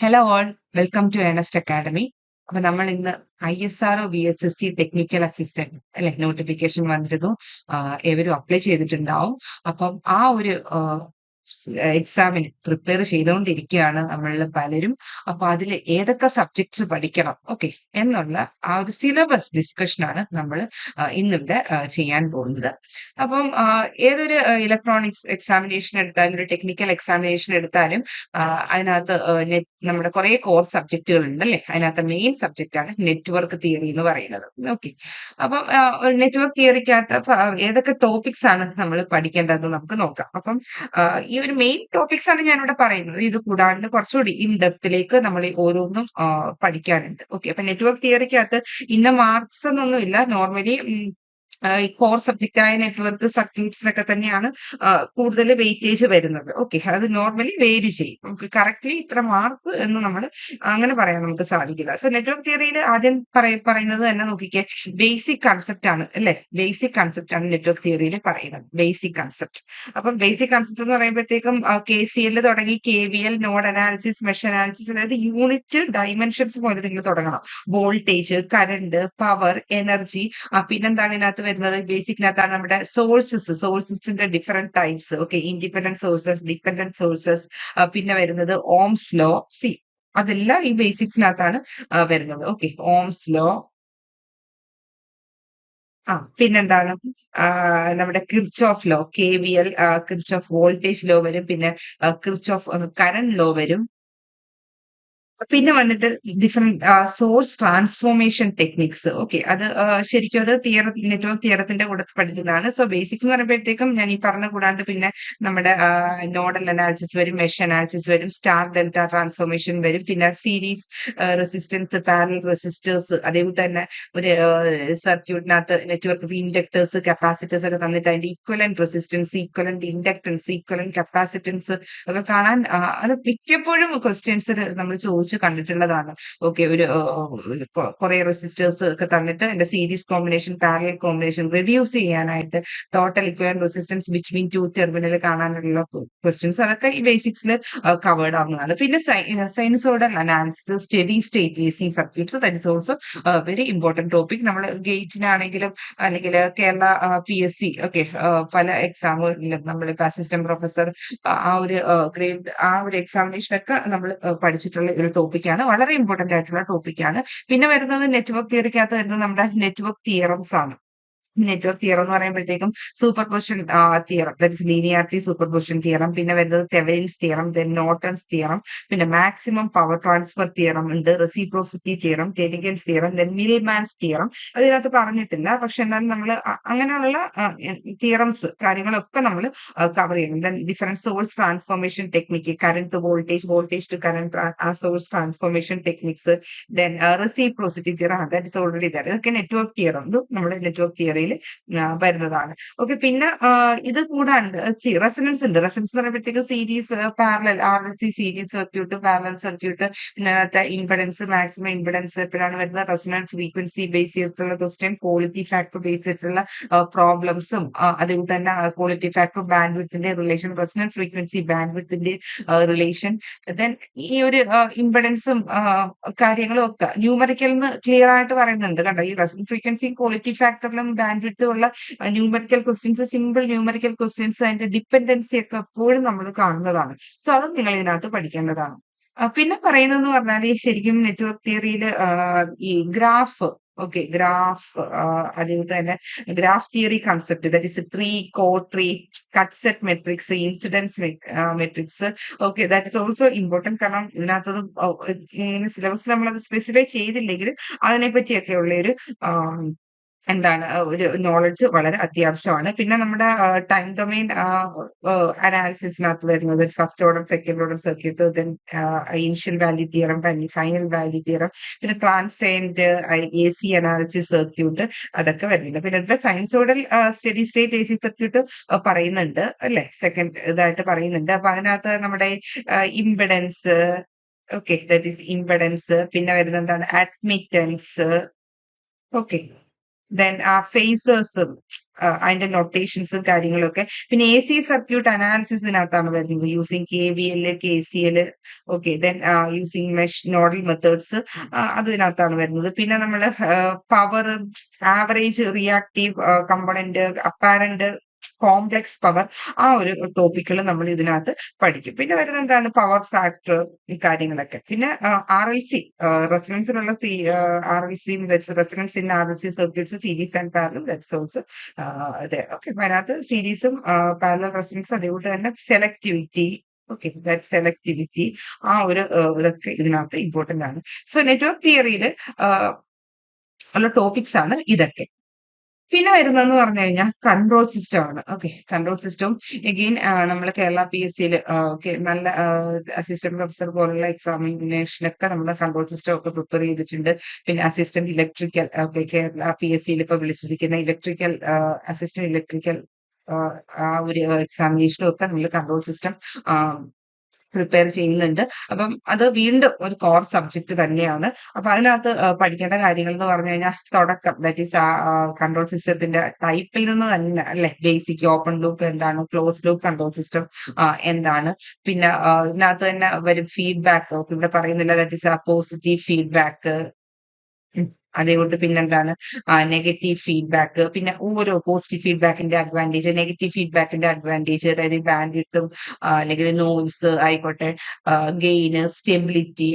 Hello all, welcome to Ernest academy. അപ്പൊ നമ്മൾ ഇന്ന് ISRO VSSC ടെക്നിക്കൽ അസിസ്റ്റന്റ് അല്ലെ നോട്ടിഫിക്കേഷൻ വന്നിരുന്നു. ഏവരും അപ്ലൈ ചെയ്തിട്ടുണ്ടാവും. അപ്പം ആ ഒരു എക്സാമിന് പ്രിപ്പയർ ചെയ്തുകൊണ്ടിരിക്കുകയാണ് നമ്മളിൽ പലരും. അപ്പൊ അതിൽ ഏതൊക്കെ സബ്ജക്ട്സ് പഠിക്കണം ഓക്കെ എന്നുള്ള ആ ഒരു സിലബസ് ഡിസ്കഷനാണ് നമ്മൾ ഇന്നിവിടെ ചെയ്യാൻ പോകുന്നത്. അപ്പം ഏതൊരു ഇലക്ട്രോണിക്സ് എക്സാമിനേഷൻ എടുത്താലും ഒരു ടെക്നിക്കൽ എക്സാമിനേഷൻ എടുത്താലും അതിനകത്ത് നമ്മുടെ കുറെ കോർ സബ്ജക്റ്റുകൾ ഉണ്ട് അല്ലെ. അതിനകത്ത് മെയിൻ സബ്ജക്റ്റ് ആണ് നെറ്റ്വർക്ക് തിയറി എന്ന് പറയുന്നത്. ഓക്കെ, അപ്പം നെറ്റ്വർക്ക് തിയറിക്കകത്ത് ഏതൊക്കെ ടോപ്പിക്സ് ആണ് നമ്മൾ പഠിക്കേണ്ടതെന്ന് നമുക്ക് നോക്കാം. അപ്പം ഈ ഒരു മെയിൻ ടോപ്പിക്സ് ആണ് ഞാനിവിടെ പറയുന്നത്. ഇത് കൂടാണ്ട് കുറച്ചുകൂടി ഇൻ ഡെപ്തിലേക്ക് നമ്മൾ ഓരോന്നും പഠിക്കാനുണ്ട്. ഓക്കെ, അപ്പൊ നെറ്റ്വർക്ക് തിയറിക്കകത്ത് ഇന്ന മാർക്സ് എന്നൊന്നും ഇല്ല. നോർമലി ഈ കോർ സബ്ജക്റ്റ് ആയ നെറ്റ്വർക്ക് സർക്യൂട്ട്സിനൊക്കെ തന്നെയാണ് കൂടുതൽ വെയിറ്റേജ് വരുന്നത്. ഓക്കെ, അത് നോർമലി വേരി ചെയ്യും. നമുക്ക് കറക്റ്റ്ലി ഇത്ര മാർക്ക് എന്ന് നമ്മൾ അങ്ങനെ പറയാൻ നമുക്ക് സാധിക്കില്ല. സോ നെറ്റ്വർക്ക് തിയറിയിൽ ആദ്യം പറയുന്നത് തന്നെ നോക്കിക്കേ, ബേസിക് കൺസെപ്റ്റ് ആണ് അല്ലെ. ബേസിക് കൺസെപ്റ്റ് ആണ് നെറ്റ്വർക്ക് തിയറിയിൽ പറയുന്നത്, ബേസിക് കൺസെപ്റ്റ്. അപ്പം ബേസിക് കൺസെപ്റ്റ് എന്ന് പറയുമ്പോഴത്തേക്കും KCL തുടങ്ങി KVL, node analysis, mesh analysis, അതായത് യൂണിറ്റ് ഡയമെൻഷൻസ് പോലെ നിങ്ങൾ തുടങ്ങണം. വോൾട്ടേജ്, കറണ്ട്, പവർ, എനർജി, പിന്നെന്താണ് ഇതിനകത്ത് വരുന്നത്, ബേസിക്കിനകത്താണ് നമ്മുടെ സോഴ്സസിന്റെ different types. Okay, independent sources, dependent sources, പിന്നെ വരുന്നത് ഓംസ് ലോ. അതെല്ലാം ഈ ബേസിക്സിനകത്താണ് വരുന്നത്. Okay, Ohm's law. പിന്നെന്താണ് നമ്മുടെ Kirchhoff law, KVL, Kirchhoff voltage law വരും. പിന്നെ കിർച്ചോഫ് കറണ്ട് ലോ വരും. പിന്നെ വന്നിട്ട് different source transformation techniques. Okay, അത് ശരിക്കും അത് നെറ്റ്വർക്ക് തിയറത്തിന്റെ കൂടെ പഠിക്കുന്നതാണ്. സോ ബേസിക് എന്ന് പറയുമ്പോഴത്തേക്കും ഞാൻ ഈ പറഞ്ഞ കൂടാണ്ട് പിന്നെ നമ്മുടെ നോഡൽ അനാലിസിസ് വരും, മെഷ് അനാലിസിസ് വരും, സ്റ്റാർ ഡെൽറ്റ ട്രാൻസ്ഫോർമേഷൻ വരും, പിന്നെ സീരീസ് റെസിസ്റ്റൻസ്, പാരലൽ റെസിസ്റ്റേഴ്സ്, അതേപോലെ തന്നെ ഒരു സർക്യൂട്ടിനകത്ത് നെറ്റ്വർക്ക് ഇൻഡക്ടേഴ്സ്, കപ്പാസിറ്റേഴ്സ് ഒക്കെ തന്നിട്ട് അതിന്റെ equivalent resistance, equivalent inductance, equivalent capacitance ഒക്കെ കാണാൻ അത് മിക്കപ്പോഴും ക്വസ്റ്റ്യൻസ് നമ്മൾ ചോദിച്ചു കണ്ടിട്ടുള്ളതാണ്. ഓക്കെ, ഒരു കുറെ റെസിസ്റ്റേഴ്സ് ഒക്കെ തന്നിട്ട് അതിന്റെ series combination, parallel combination reduce ചെയ്യാനായിട്ട് total equivalent resistance between two terminal കാണാനുള്ള ക്വസ്റ്റ്യൻസ്, അതൊക്കെ ഈ ബേസിക്സിൽ കവേർഡ് ആവുന്നതാണ്. പിന്നെ sinusoidal analysis, steady state AC circuits, that is also very important topic. നമ്മൾ ഗേറ്റിനാണെങ്കിലും അല്ലെങ്കിൽ കേരള PSC ഒക്കെ പല എക്സാമുകളിലും നമ്മളിപ്പോൾ അസിസ്റ്റന്റ് പ്രൊഫസർ ആ ഒരു ഗ്രേഡ് ആ ഒരു എക്സാമിനേഷൻ ഒക്കെ നമ്മൾ പഠിച്ചിട്ടുള്ള ഒരു ടോപ്പിക്കാണ്. വളരെ ഇമ്പോർട്ടന്റ് ആയിട്ടുള്ള ടോപ്പിക്കാണ്. പിന്നെ വരുന്നത് നെറ്റ്വർക്ക് തിയറിക്കകത്ത് വരുന്നത് നമ്മുടെ നെറ്റ്വർക്ക് തിയറംസ് ആണ്. നെറ്റ്വർക്ക് തിയറം എന്ന് പറയുമ്പോഴത്തേക്കും superposition theorem, that is linearity superposition theorem, പിന്നെ വരുന്നത് Thevenin's theorem, then Norton's theorem, പിന്നെ മാക്സിമം പവർ ട്രാൻസ്ഫർ തിയറം ഉണ്ട്, റെസിപ്രോസിറ്റി തിയറം, കെനിഗൻസ് തിയറം, ദെൻ മിൽമാൻസ് തിയറം. അതിനകത്ത് പറഞ്ഞിട്ടില്ല, പക്ഷെ എന്നാലും നമ്മൾ അങ്ങനെയുള്ള തിയറംസ് കാര്യങ്ങളൊക്കെ നമ്മൾ കവർ ചെയ്യണം. Then different source transformation technique, current to voltage, voltage to current, source transformation techniques, then reciprocity theorem, that is already there. ഇതൊക്കെ നെറ്റ്വർക്ക് തിയറം, നമ്മുടെ നെറ്റ്വർക്ക് തിയറിയിൽ വരുന്നതാണ്. ഓക്കെ, പിന്നെ ഇത് കൂടാണ്ട് റെസണൻസ് ഉണ്ട്. റെസണൻസ് എന്ന് പറയുമ്പോഴത്തേക്ക് series, parallel, RLC series circuit, parallel circuit, പിന്നെ അതിനകത്ത് ഇംപെഡൻസ്, മാക്സിമം ഇംപെഡൻസ് എപ്പോഴാണ് വരുന്നത്, റെസണൻസ് ഫ്രീക്വൻസി ബേസ് ചെയ്തിട്ടുള്ള ക്വസ്റ്റ്യൻ, ക്വാളിറ്റി ഫാക്ടർ ബേസ് ചെയ്തിട്ടുള്ള പ്രോബ്ലംസും, അതുകൊണ്ട് തന്നെ ക്വാളിറ്റി ഫാക്ടർ ബാൻഡ്വിഡ്ത്തിന്റെ റിലേഷൻ, റെസണൻസ് ഫ്രീക്വൻസി ബാൻഡ്വിഡ്ത്തിന്റെ റിലേഷൻ, ദെൻ ഈ ഒരു ഇംപെഡൻസും കാര്യങ്ങളും ഒക്കെ ന്യൂമറിക്കൽ ക്ലിയർ ആയിട്ട് പറയുന്നുണ്ട് കണ്ടോ. ഈ റെസണൻസ് ഫ്രീക്വൻസിയും ക്വാളിറ്റി ഫാക്ടറിലും ബാൻഡ്വിഡ്ത്തും ഉള്ള numerical questions, simple numerical questions, അതിന്റെ ഡിപ്പെൻഡൻസി ഒക്കെ എപ്പോഴും നമ്മൾ കാണുന്നതാണ്. സോ അതും നിങ്ങൾ ഇതിനകത്ത് പഠിക്കേണ്ടതാണ്. പിന്നെ പറയുന്നതെന്ന് പറഞ്ഞാൽ ശരിക്കും നെറ്റ്വർക്ക് തിയറിയിൽ ഈ ഗ്രാഫ്, ഓക്കെ, ഗ്രാഫ്, അതുകൊണ്ട് തന്നെ graph theory concept, that is tree, co tree, cut set matrix, incidence matrix. Okay, that is also important. കാരണം ഇതിനകത്തൊന്നും ഇങ്ങനെ സിലബസിൽ നമ്മളത് സ്പെസിഫൈ ചെയ്തില്ലെങ്കിലും അതിനെ പറ്റിയൊക്കെ ഉള്ള ഒരു എന്താണ് ഒരു നോളജ് വളരെ അത്യാവശ്യമാണ്. പിന്നെ നമ്മുടെ ടൈം ഡൊമെയിൻ അനാലിസിസിനകത്ത് വരുന്നത് first order, second order circuit, then initial value theorem, final value theorem, പിന്നെ ട്രാൻസെൻഡ് AC അനാലിസിസ് സർക്യൂട്ട്, അതൊക്കെ വരുന്നുണ്ട്. പിന്നെ ഇവിടെ sinusoidal study state AC circuit പറയുന്നുണ്ട് അല്ലെ, സെക്കൻഡ് ഇതായിട്ട് പറയുന്നുണ്ട്. അപ്പൊ അതിനകത്ത് നമ്മുടെ impedance, okay, that is impedance, പിന്നെ വരുന്നത് എന്താണ്, അഡ്മിറ്റൻസ്. ഓക്കെ, ദെൻ ഫേസേഴ്സും അതിന്റെ നൊട്ടേഷൻസും കാര്യങ്ങളൊക്കെ. പിന്നെ എ സി സർക്യൂട്ട് അനാലിസിസിനകത്താണ് വരുന്നത് using KVL, KCL. Okay. Then using mesh nodal methods അതിനകത്താണ് വരുന്നത്. പിന്നെ നമ്മൾ power, average, reactive component, apparent, complex power, ആ ഒരു ടോപ്പിക്കുകൾ നമ്മൾ ഇതിനകത്ത് പഠിക്കും. പിന്നെ വരുന്നത് എന്താണ് പവർ ഫാക്ടർ, ഈ കാര്യങ്ങളൊക്കെ. പിന്നെ RLC, റെസൊണൻസിലുള്ള RLC, resonance in RLC circuits, series and parallel, that's also okay. അപ്പൊ അതിനകത്ത് സീരീസും പാരലൽ റെസൊണൻസ്, അതേപോലെ തന്നെ സെലക്ടിവിറ്റി. ഓക്കെ, ദാറ്റ് സെലക്ടിവിറ്റി, ആ ഒരു ഇതൊക്കെ ഇതിനകത്ത് ഇമ്പോർട്ടന്റ് ആണ്. സോ നെറ്റ്വർക്ക് തിയറിയിൽ ഉള്ള ടോപ്പിക്സ് ആണ് ഇതൊക്കെ. പിന്നെ വരുന്നതെന്ന് പറഞ്ഞു കഴിഞ്ഞാൽ കൺട്രോൾ സിസ്റ്റം ആണ്. ഓക്കെ, കൺട്രോൾ സിസ്റ്റവും എഗെയിൻ നമ്മൾ കേരള PSCയിൽ നല്ല അസിസ്റ്റന്റ് പ്രൊഫസർ പോലുള്ള എക്സാമിനേഷനൊക്കെ നമ്മൾ കൺട്രോൾ സിസ്റ്റം ഒക്കെ പ്രിപ്പയർ ചെയ്തിട്ടുണ്ട്. പിന്നെ അസിസ്റ്റന്റ് ഇലക്ട്രിക്കൽ, ഓക്കെ, കേരള PSCയിൽ ഇപ്പൊ വിളിച്ചിരിക്കുന്ന ഇലക്ട്രിക്കൽ അസിസ്റ്റന്റ് ഇലക്ട്രിക്കൽ ആ ഒരു എക്സാമിനേഷനും ഒക്കെ നമ്മൾ കൺട്രോൾ സിസ്റ്റം പ്രിപ്പയർ ചെയ്യുന്നുണ്ട്. അപ്പം അത് വീണ്ടും ഒരു കോർ സബ്ജക്ട് തന്നെയാണ്. അപ്പൊ അതിനകത്ത് പഠിക്കേണ്ട കാര്യങ്ങൾ എന്ന് പറഞ്ഞു കഴിഞ്ഞാൽ തുടക്കം, ദാറ്റ് ഈസ് കൺട്രോൾ സിസ്റ്റത്തിന്റെ ടൈപ്പിൽ നിന്ന് തന്നെ അല്ലെ, ബേസിക് ഓപ്പൺ ലൂപ്പ് എന്താണ്, ക്ലോസ് ലൂപ്പ് കൺട്രോൾ സിസ്റ്റം എന്താണ്. പിന്നെ ഇതിനകത്ത് തന്നെ വരും ഫീഡ്ബാക്ക്. ഇവിടെ പറയുന്നില്ല, ദാറ്റ് ഈസ് പോസിറ്റീവ് ഫീഡ്ബാക്ക്. അതേകൊണ്ട് പിന്നെന്താണ് നെഗറ്റീവ് ഫീഡ്ബാക്ക്. പിന്നെ ഓരോ പോസിറ്റീവ് ഫീഡ്ബാക്കിന്റെ അഡ്വാൻറ്റേജ്, നെഗറ്റീവ് ഫീഡ്ബാക്കിന്റെ അഡ്വാൻറ്റേജ്, അതായത് ബാൻഡ് വിഡ്ത്തും അല്ലെങ്കിൽ നോയ്സ് ആയിക്കോട്ടെ, ഗെയിന്, സ്റ്റെബിലിറ്റി,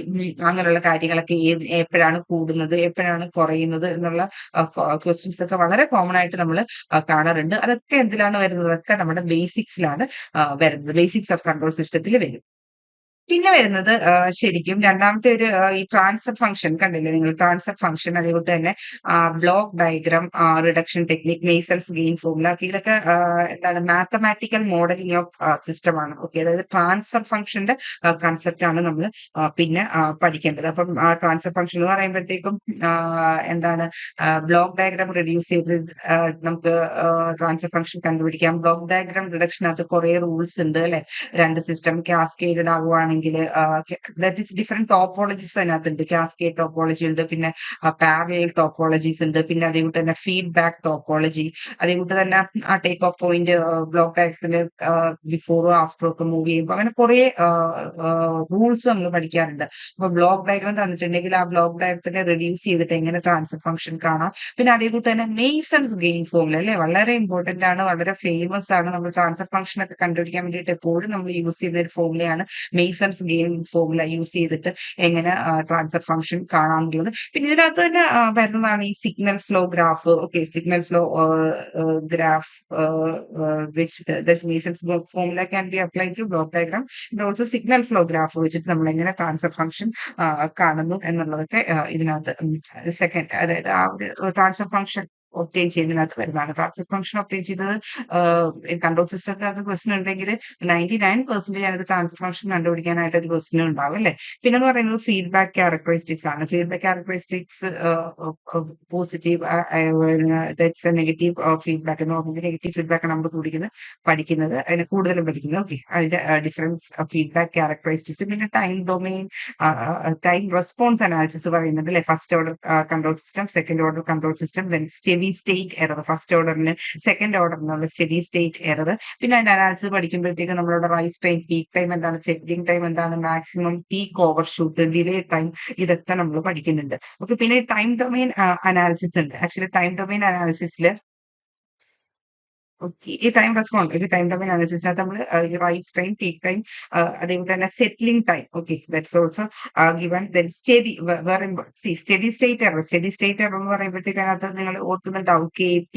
അങ്ങനെയുള്ള കാര്യങ്ങളൊക്കെ എപ്പോഴാണ് കൂടുന്നത്, എപ്പോഴാണ് കുറയുന്നത് എന്നുള്ള ക്വസ്റ്റ്യൻസ് ഒക്കെ വളരെ കോമൺ ആയിട്ട് നമ്മൾ കാണാറുണ്ട്. അതൊക്കെ എന്തിലാണ് വരുന്നത്, അതൊക്കെ നമ്മുടെ ബേസിക്സിലാണ് വരുന്നത്. ബേസിക്സ് ഓഫ് കൺട്രോൾ സിസ്റ്റത്തിൽ വരും. പിന്നെ വരുന്നത് ശരിക്കും രണ്ടാമത്തെ ഒരു ഈ ട്രാൻസ്ഫർ ഫംഗ്ഷൻ കണ്ടില്ലേ നിങ്ങൾ, ട്രാൻസ്ഫർ ഫംഗ്ഷൻ, അതേപോലെ തന്നെ block diagram, reduction technique, masons gain formula, ഇതൊക്കെ എന്താണ് മാത്തമാറ്റിക്കൽ മോഡലിംഗ് ഓഫ് സിസ്റ്റം ആണ്. ഓക്കെ, അതായത് ട്രാൻസ്ഫർ ഫംഗ്ഷന്റെ കൺസെപ്റ്റ് ആണ് നമ്മൾ പിന്നെ പഠിക്കേണ്ടത്. അപ്പം ട്രാൻസ്ഫർ ഫംഗ്ഷൻ എന്ന് പറയുമ്പോഴത്തേക്കും എന്താണ് ബ്ലോക്ക് ഡയഗ്രാം റെഡ്യൂസ് ചെയ്ത് നമുക്ക് ട്രാൻസ്ഫർ ഫംഗ്ഷൻ കണ്ടുപിടിക്കാം. ബ്ലോക്ക് ഡയഗ്രാം റിഡക്ഷനകത്ത് കുറെ റൂൾസ് ഉണ്ട് അല്ലെ. രണ്ട് സിസ്റ്റം കാസ്കേഡഡ് ആകുവാണെങ്കിൽ ദാറ്റ് ഈസ് ഡിഫറെന്റ് ടോപ്പോളജീസ് അതിനകത്തുണ്ട്. കാസ്കേഡ് ടോപ്പോളജി ഉണ്ട്, പിന്നെ പാരലൽ ടോപ്പോളജീസ് ഉണ്ട്, പിന്നെ അതേപോലെ തന്നെ ഫീഡ്ബാക്ക് ടോപ്പോളജി, അതേപോലെ തന്നെ ആ ടേക്ക് ഓഫ് പോയിന്റ് ബ്ലോക്ക് ഡയഗ്രത്തിന് ബിഫോറും ആഫ്റ്ററും ഒക്കെ മൂവ് ചെയ്യുമ്പോൾ അങ്ങനെ കുറെ റൂൾസ് നമ്മൾ പഠിക്കാറുണ്ട്. അപ്പൊ ബ്ലോക്ക് ഡയഗ്രാം തന്നിട്ടുണ്ടെങ്കിൽ ആ ബ്ലോക്ക് ഡയഗ്രത്തിനെ റെഡ്യൂസ് ചെയ്തിട്ട് എങ്ങനെ ട്രാൻസ്ഫർ ഫംഗ്ഷൻ കാണാം. പിന്നെ അതേപോലെ തന്നെ മെയ്സൺസ് ഗെയിൻ ഫോർമുല അല്ലെ, വളരെ ഇമ്പോർട്ടന്റ് ആണ്, വളരെ ഫേമസ് ആണ്. നമ്മൾ ട്രാൻസ്ഫർ ഫംഗ്ഷൻ ഒക്കെ കണ്ടുപിടിക്കാൻ വേണ്ടിയിട്ട് എപ്പോഴും നമ്മൾ യൂസ് ചെയ്യുന്ന ഒരു ഫോർമുലയാണ് മെയ്സൺസ് ഗെയിൻ ഫോർമുല യൂസ് ചെയ്തിട്ട് എങ്ങനെ ട്രാൻസ്ഫർ ഫംഗ്ഷൻ കാണാമെന്നുള്ളത്. പിന്നെ ഇതിനകത്ത് തന്നെ വരുന്നതാണ് ഈ signal flow graph. Okay, signal flow graph which Mason's formula can be applied to block diagram. Also signal flow graph വെച്ചിട്ട് നമ്മൾ എങ്ങനെ ട്രാൻസ്ഫർ ഫംഗ്ഷൻ കാണുന്നു എന്നുള്ളതൊക്കെ ഇതിനകത്ത് സെക്കൻഡ്, അതായത് ആ ഒരു ട്രാൻസ്ഫർ ഫംഗ്ഷൻ ഒപ്റ്റെയിൻ ചെയ്യുന്നതിനകത്ത് വരുന്നതാണ്. ട്രാൻസ്ഫർ ഫംഗ്ഷൻ ഒപ്റ്റെയിൻ ചെയ്തത് കൺട്രോൾ സിസ്റ്റത്തിനകത്ത് ക്വസ്റ്റൻ ഉണ്ടെങ്കിൽ 99% അതിനകത്ത് ട്രാൻസ്ഫർ ഫംഗ്ഷൻ കണ്ടുപിടിക്കാനായിട്ട് ഒരു ക്വസ്റ്റൻ ഉണ്ടാവും അല്ലെ. പിന്നെ എന്ന് പറയുന്നത് ഫീഡ്ബാക്ക് ക്യാരക്ടറിസ്റ്റിക്സ് ആണ്. Feedback characteristics positive, negative feedback. Normally negative feedback ആണ് നമ്മൾ പഠിക്കുന്നത്, അതിനെ കൂടുതലും പഠിക്കുന്നത്. ഓക്കെ, അതിന്റെ ഡിഫറെന്റ് ഫീഡ്ബാക്ക് ക്യാരക്ടറിസ്റ്റിക്സ്. പിന്നെ time domain, time response analysis പറയുന്നുണ്ട് അല്ലെ. First order control system, second order control system, then study state error. First ഓർഡറിന് സെക്കൻഡ് ഓർഡറിനുള്ള സ്റ്റഡി സ്റ്റേറ്റ് എറർ. പിന്നെ അതിന്റെ അനാലിസിസ് പഠിക്കുമ്പോഴത്തേക്ക് നമ്മളുടെ റൈസ് ടൈം, പീക്ക് ടൈം എന്താണ്, setting time എന്താണ്, maximum peak over shoot, delay time, ഇതൊക്കെ നമ്മൾ പഠിക്കുന്നുണ്ട്. ഓക്കെ, പിന്നെ ടൈം ഡൊമെയിൻ അനാലിസിസ് ഉണ്ട്. ആക്ച്വലി ടൈം ഡൊമെയിൻ അനാലിസിസിൽ ഓക്കെ, ഈ ടൈം റെസ്പോണ്ട്, ഈ ടൈം ഡൊമെയിൻ അനാലിസിസിനകത്ത് നമ്മൾ ഈ റൈസ് ടൈം, പീക്ക് ടൈം, അതേപോലെ തന്നെ settling time. Okay, that's also given. Then steady, വേറെ steady state error. Steady state error എന്ന് പറയുമ്പോഴത്തേക്ക് അതിനകത്ത് നിങ്ങൾ ഓർക്കുന്നുണ്ടാവും KP,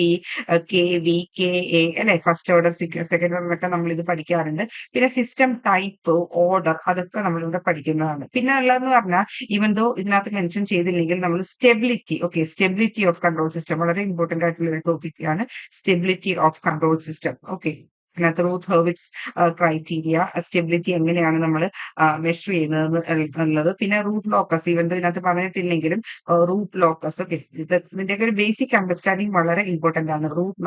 KV, KA അല്ലെ. ഫസ്റ്റ് ഓർഡർ, സെക്കൻഡ് ഓർഡർ നമ്മൾ ഇത് പഠിക്കാറുണ്ട്. പിന്നെ സിസ്റ്റം ടൈപ്പ്, ഓർഡർ, അതൊക്കെ നമ്മളിവിടെ പഠിക്കുന്നതാണ്. പിന്നെ ഉള്ളതെന്ന് പറഞ്ഞാൽ ഈവൻ ദോ ഇതിനകത്ത് മെൻഷൻ ചെയ്തില്ലെങ്കിൽ നമ്മൾ stability, okay, stability of control system വളരെ ഇമ്പോർട്ടന്റ് ആയിട്ടുള്ള ഒരു ടോപ്പിക്കാണ് stability of control system. Okay, അതിനകത്ത് റൂത്ത് ഹെർവിറ്റ്സ് ക്രൈറ്റീരിയ, സ്റ്റെബിലിറ്റി എങ്ങനെയാണ് നമ്മൾ മെഷർ ചെയ്യുന്നത് എന്നുള്ളത്. പിന്നെ റൂട്ട് ലോക്കസ്, ഈവൻ ഇതിനകത്ത് പറഞ്ഞിട്ടില്ലെങ്കിലും റൂട്ട് ലോക്കസ്. ഓക്കെ, ഇതിന്റെയൊക്കെ ഒരു ബേസിക് അണ്ടർസ്റ്റാൻഡിങ് വളരെ ഇമ്പോർട്ടന്റ് ആണ്. Root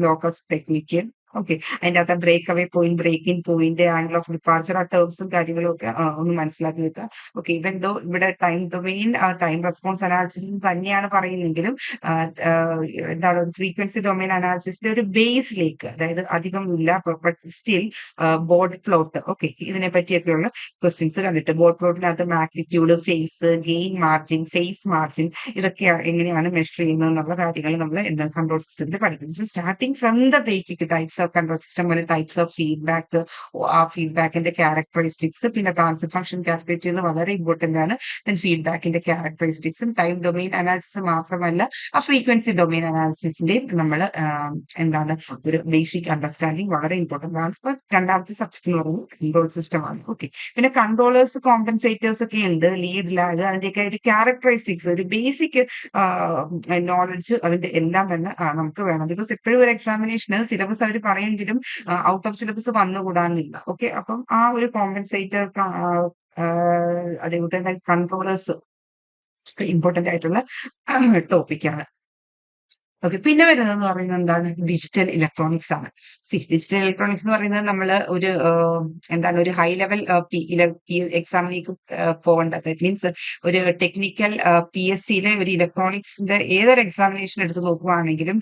locus technique, okay. അതിന്റെ അകത്തെ break away point, break in point, angle of departure, ആ ടേംസും കാര്യങ്ങളും ഒക്കെ ഒന്ന് മനസ്സിലാക്കി വെക്കുക. ഓക്കെ. ഇവൻ ദോ ഇവിടെ time domain time response analysis തന്നെയാണ് പറയുന്നെങ്കിലും എന്താണ് ഒരു ഫ്രീക്വൻസി ഡൊമെയിൻ അനാലിസിസിന്റെ ഒരു ബേസിലേക്ക്, അതായത് അധികം ഇല്ല, but still bode plot, okay, ഇതിനെ പറ്റിയൊക്കെയുള്ള ക്വസ്റ്റ്യൻസ് കണ്ടിട്ട് ബോർഡ് പ്ലോട്ടിനകത്ത് magnitude, phase, gain margin, phase margin, ഇതൊക്കെ എങ്ങനെയാണ് മെഷർ ചെയ്യുന്നത് എന്നുള്ള കാര്യങ്ങൾ നമ്മൾ എന്താ കൺട്രോൾ സിസ്റ്റത്തിൽ പഠിക്കും. Starting from the basic types of control system മുതൽ ടൈപ്സ് ഓഫ് ഫീഡ്ബാക്ക്, ആ ഫീഡ്ബാക്കിന്റെ ക്യാരക്ടറിസ്റ്റിക്സ്, പിന്നെ ട്രാൻസ്ഫർ ഫംഗ്ഷൻ കാൽക്കുലേറ്റ് ചെയ്യുന്നത് വളരെ ഇമ്പോർട്ടന്റ് ആണ്. ദെൻ ഫീഡ്ബാക്കിന്റെ ക്യാരക്ടറിസ്റ്റിക്സും ടൈം ഡൊമെയിൻ അനാലിസിസ് മാത്രമല്ല, ആ ഫ്രീക്വൻസി ഡൊമെയിൻ അനാലിസിസിന്റെയും നമ്മൾ എന്താണ് ഒരു ബേസിക് അണ്ടർസ്റ്റാൻഡിങ് വളരെ ഇമ്പോർട്ടന്റ് ആണ്. ഇപ്പൊ രണ്ടാമത്തെ സബ്ജക്ട് എന്ന് പറയുന്നത് കൺട്രോൾ സിസ്റ്റം ആണ്. ഓക്കെ. പിന്നെ കൺട്രോളേഴ്സ്, കോമ്പൻസേറ്റേഴ്സ് ഒക്കെ ഉണ്ട്, ലീഡ്, ലാഗ്, അതിന്റെയൊക്കെ ഒരു ക്യാരക്ടറിസ്റ്റിക്സ്, ഒരു ബേസിക് നോളജ് അതിന്റെ എല്ലാം തന്നെ നമുക്ക് വേണം. ബിക്കോസ് എപ്പോഴും ഒരു എക്സാമിനേഷന് സിലബസ് അവർ പറയുമെങ്കിലും ഔട്ട് ഓഫ് സിലബസ് വന്നുകൂടാന്നില്ല. ഓക്കെ. അപ്പം ആ ഒരു കോമ്പൻസേറ്റർ, അതേപോലെ തന്നെ കൺട്രോളേഴ്സ് ഇമ്പോർട്ടന്റ് ആയിട്ടുള്ള ടോപ്പിക്കാണ്. ഓക്കെ. പിന്നെ വരുന്നതെന്ന് പറയുന്നത് എന്താണ്? ഡിജിറ്റൽ ഇലക്ട്രോണിക്സ് ആണ്. ഡിജിറ്റൽ ഇലക്ട്രോണിക്സ് എന്ന് പറയുന്നത് നമ്മൾ ഒരു എന്താണ് ഒരു ഹൈ ലെവൽ എക്സാമിലേക്ക് പോകേണ്ട, ദാറ്റ് മീൻസ് ഒരു ടെക്നിക്കൽ PSCയിലെ ഒരു ഇലക്ട്രോണിക്സിന്റെ ഏതൊരു എക്സാമിനേഷൻ എടുത്ത് നോക്കുകയാണെങ്കിലും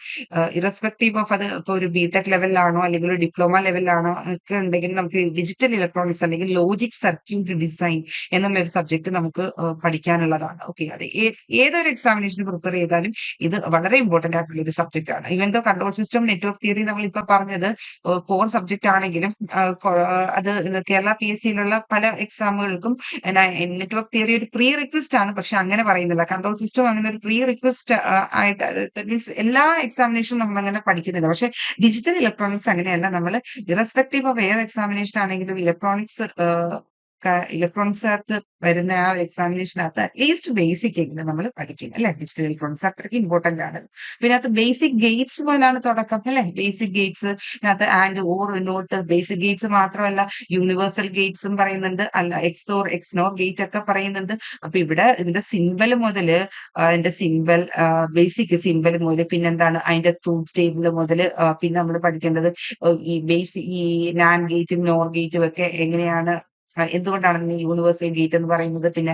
ഇറസ്പെക്റ്റീവ് ഓഫ് അത് ഇപ്പോൾ ഒരു ബിടെക് ലെവലിലാണോ അല്ലെങ്കിൽ ഒരു ഡിപ്ലോമ ലെവലിലാണോ ഒക്കെ ഉണ്ടെങ്കിൽ നമുക്ക് ഡിജിറ്റൽ ഇലക്ട്രോണിക്സ് അല്ലെങ്കിൽ ലോജിക് സർക്യൂട്ട് ഡിസൈൻ എന്നുള്ള ഒരു സബ്ജക്ട് നമുക്ക് പഠിക്കാനുള്ളതാണ്. ഓക്കെ. അത് ഏതൊരു എക്സാമിനേഷന് പ്രിപ്പയർ ചെയ്താലും ഇത് വളരെ ഇമ്പോർട്ടന്റ് ആയിട്ടുള്ള ഒരു സബ്ജക്ട് ആണ്. ഇവൻ ദോ കൺട്രോൾ സിസ്റ്റം, നെറ്റ്വർക്ക് തിയറി നമ്മൾ ഇപ്പൊ പറഞ്ഞത് കോർ സബ്ജക്ട് ആണെങ്കിലും അത് കേരള PSCയിലുള്ള പല എക്സാമുകൾക്കും നെറ്റ്വർക്ക് തിയറി ഒരു പ്രീ റിക്വസ്റ്റ് ആണ്. പക്ഷെ അങ്ങനെ പറയുന്നില്ല. കൺട്രോൾ സിസ്റ്റം അങ്ങനെ ഒരു പ്രീ റിക്വസ്റ്റ് ആയിട്ട് മീൻസ് എല്ലാ എക്സാമിനേഷനും നമ്മൾ അങ്ങനെ പഠിക്കുന്നില്ല. പക്ഷെ ഡിജിറ്റൽ ഇലക്ട്രോണിക്സ് അങ്ങനെയല്ല. നമ്മൾ ഇറസ്പെക്റ്റീവ് ഓഫ് ഏത് എക്സാമിനേഷൻ ആണെങ്കിലും ഇലക്ട്രോണിക്സിനകത്ത് വരുന്ന ആ എക്സാമിനേഷനകത്ത് അറ്റ്ലീസ്റ്റ് ബേസിക് എങ്കിലും നമ്മൾ പഠിക്കും അല്ലെ. ഡിജിറ്റൽ ഇലക്ട്രോണിക്സ് അത്രയ്ക്ക് ഇമ്പോർട്ടന്റ് ആണ്. പിന്നെ അത് ബേസിക് ഗേറ്റ്സ് മുതലാണ് തുടക്കം അല്ലെ. Basic gates and or not, basic gates മാത്രമല്ല യൂണിവേഴ്സൽ ഗേറ്റ്സും പറയുന്നുണ്ട്, അല്ല എക്സോർ എക്സ്നോർ ഗേറ്റ് ഒക്കെ പറയുന്നുണ്ട്. അപ്പൊ ഇവിടെ ഇതിന്റെ സിമ്പൽ മുതല് അതിന്റെ സിമ്പൽ, ബേസിക് സിമ്പൽ മുതൽ പിന്നെന്താണ് അതിന്റെ ട്രൂത്ത് ടേബിൾ മുതൽ പിന്നെ നമ്മൾ പഠിക്കേണ്ടത് ഈ നാൻഡ് ഗേറ്റും നോർ ഗേറ്റും ഒക്കെ എങ്ങനെയാണ്, എന്തുകൊണ്ടാണ് ഇതിനെ യൂണിവേഴ്സൽ ഗേറ്റ് എന്ന് പറയുന്നത്, പിന്നെ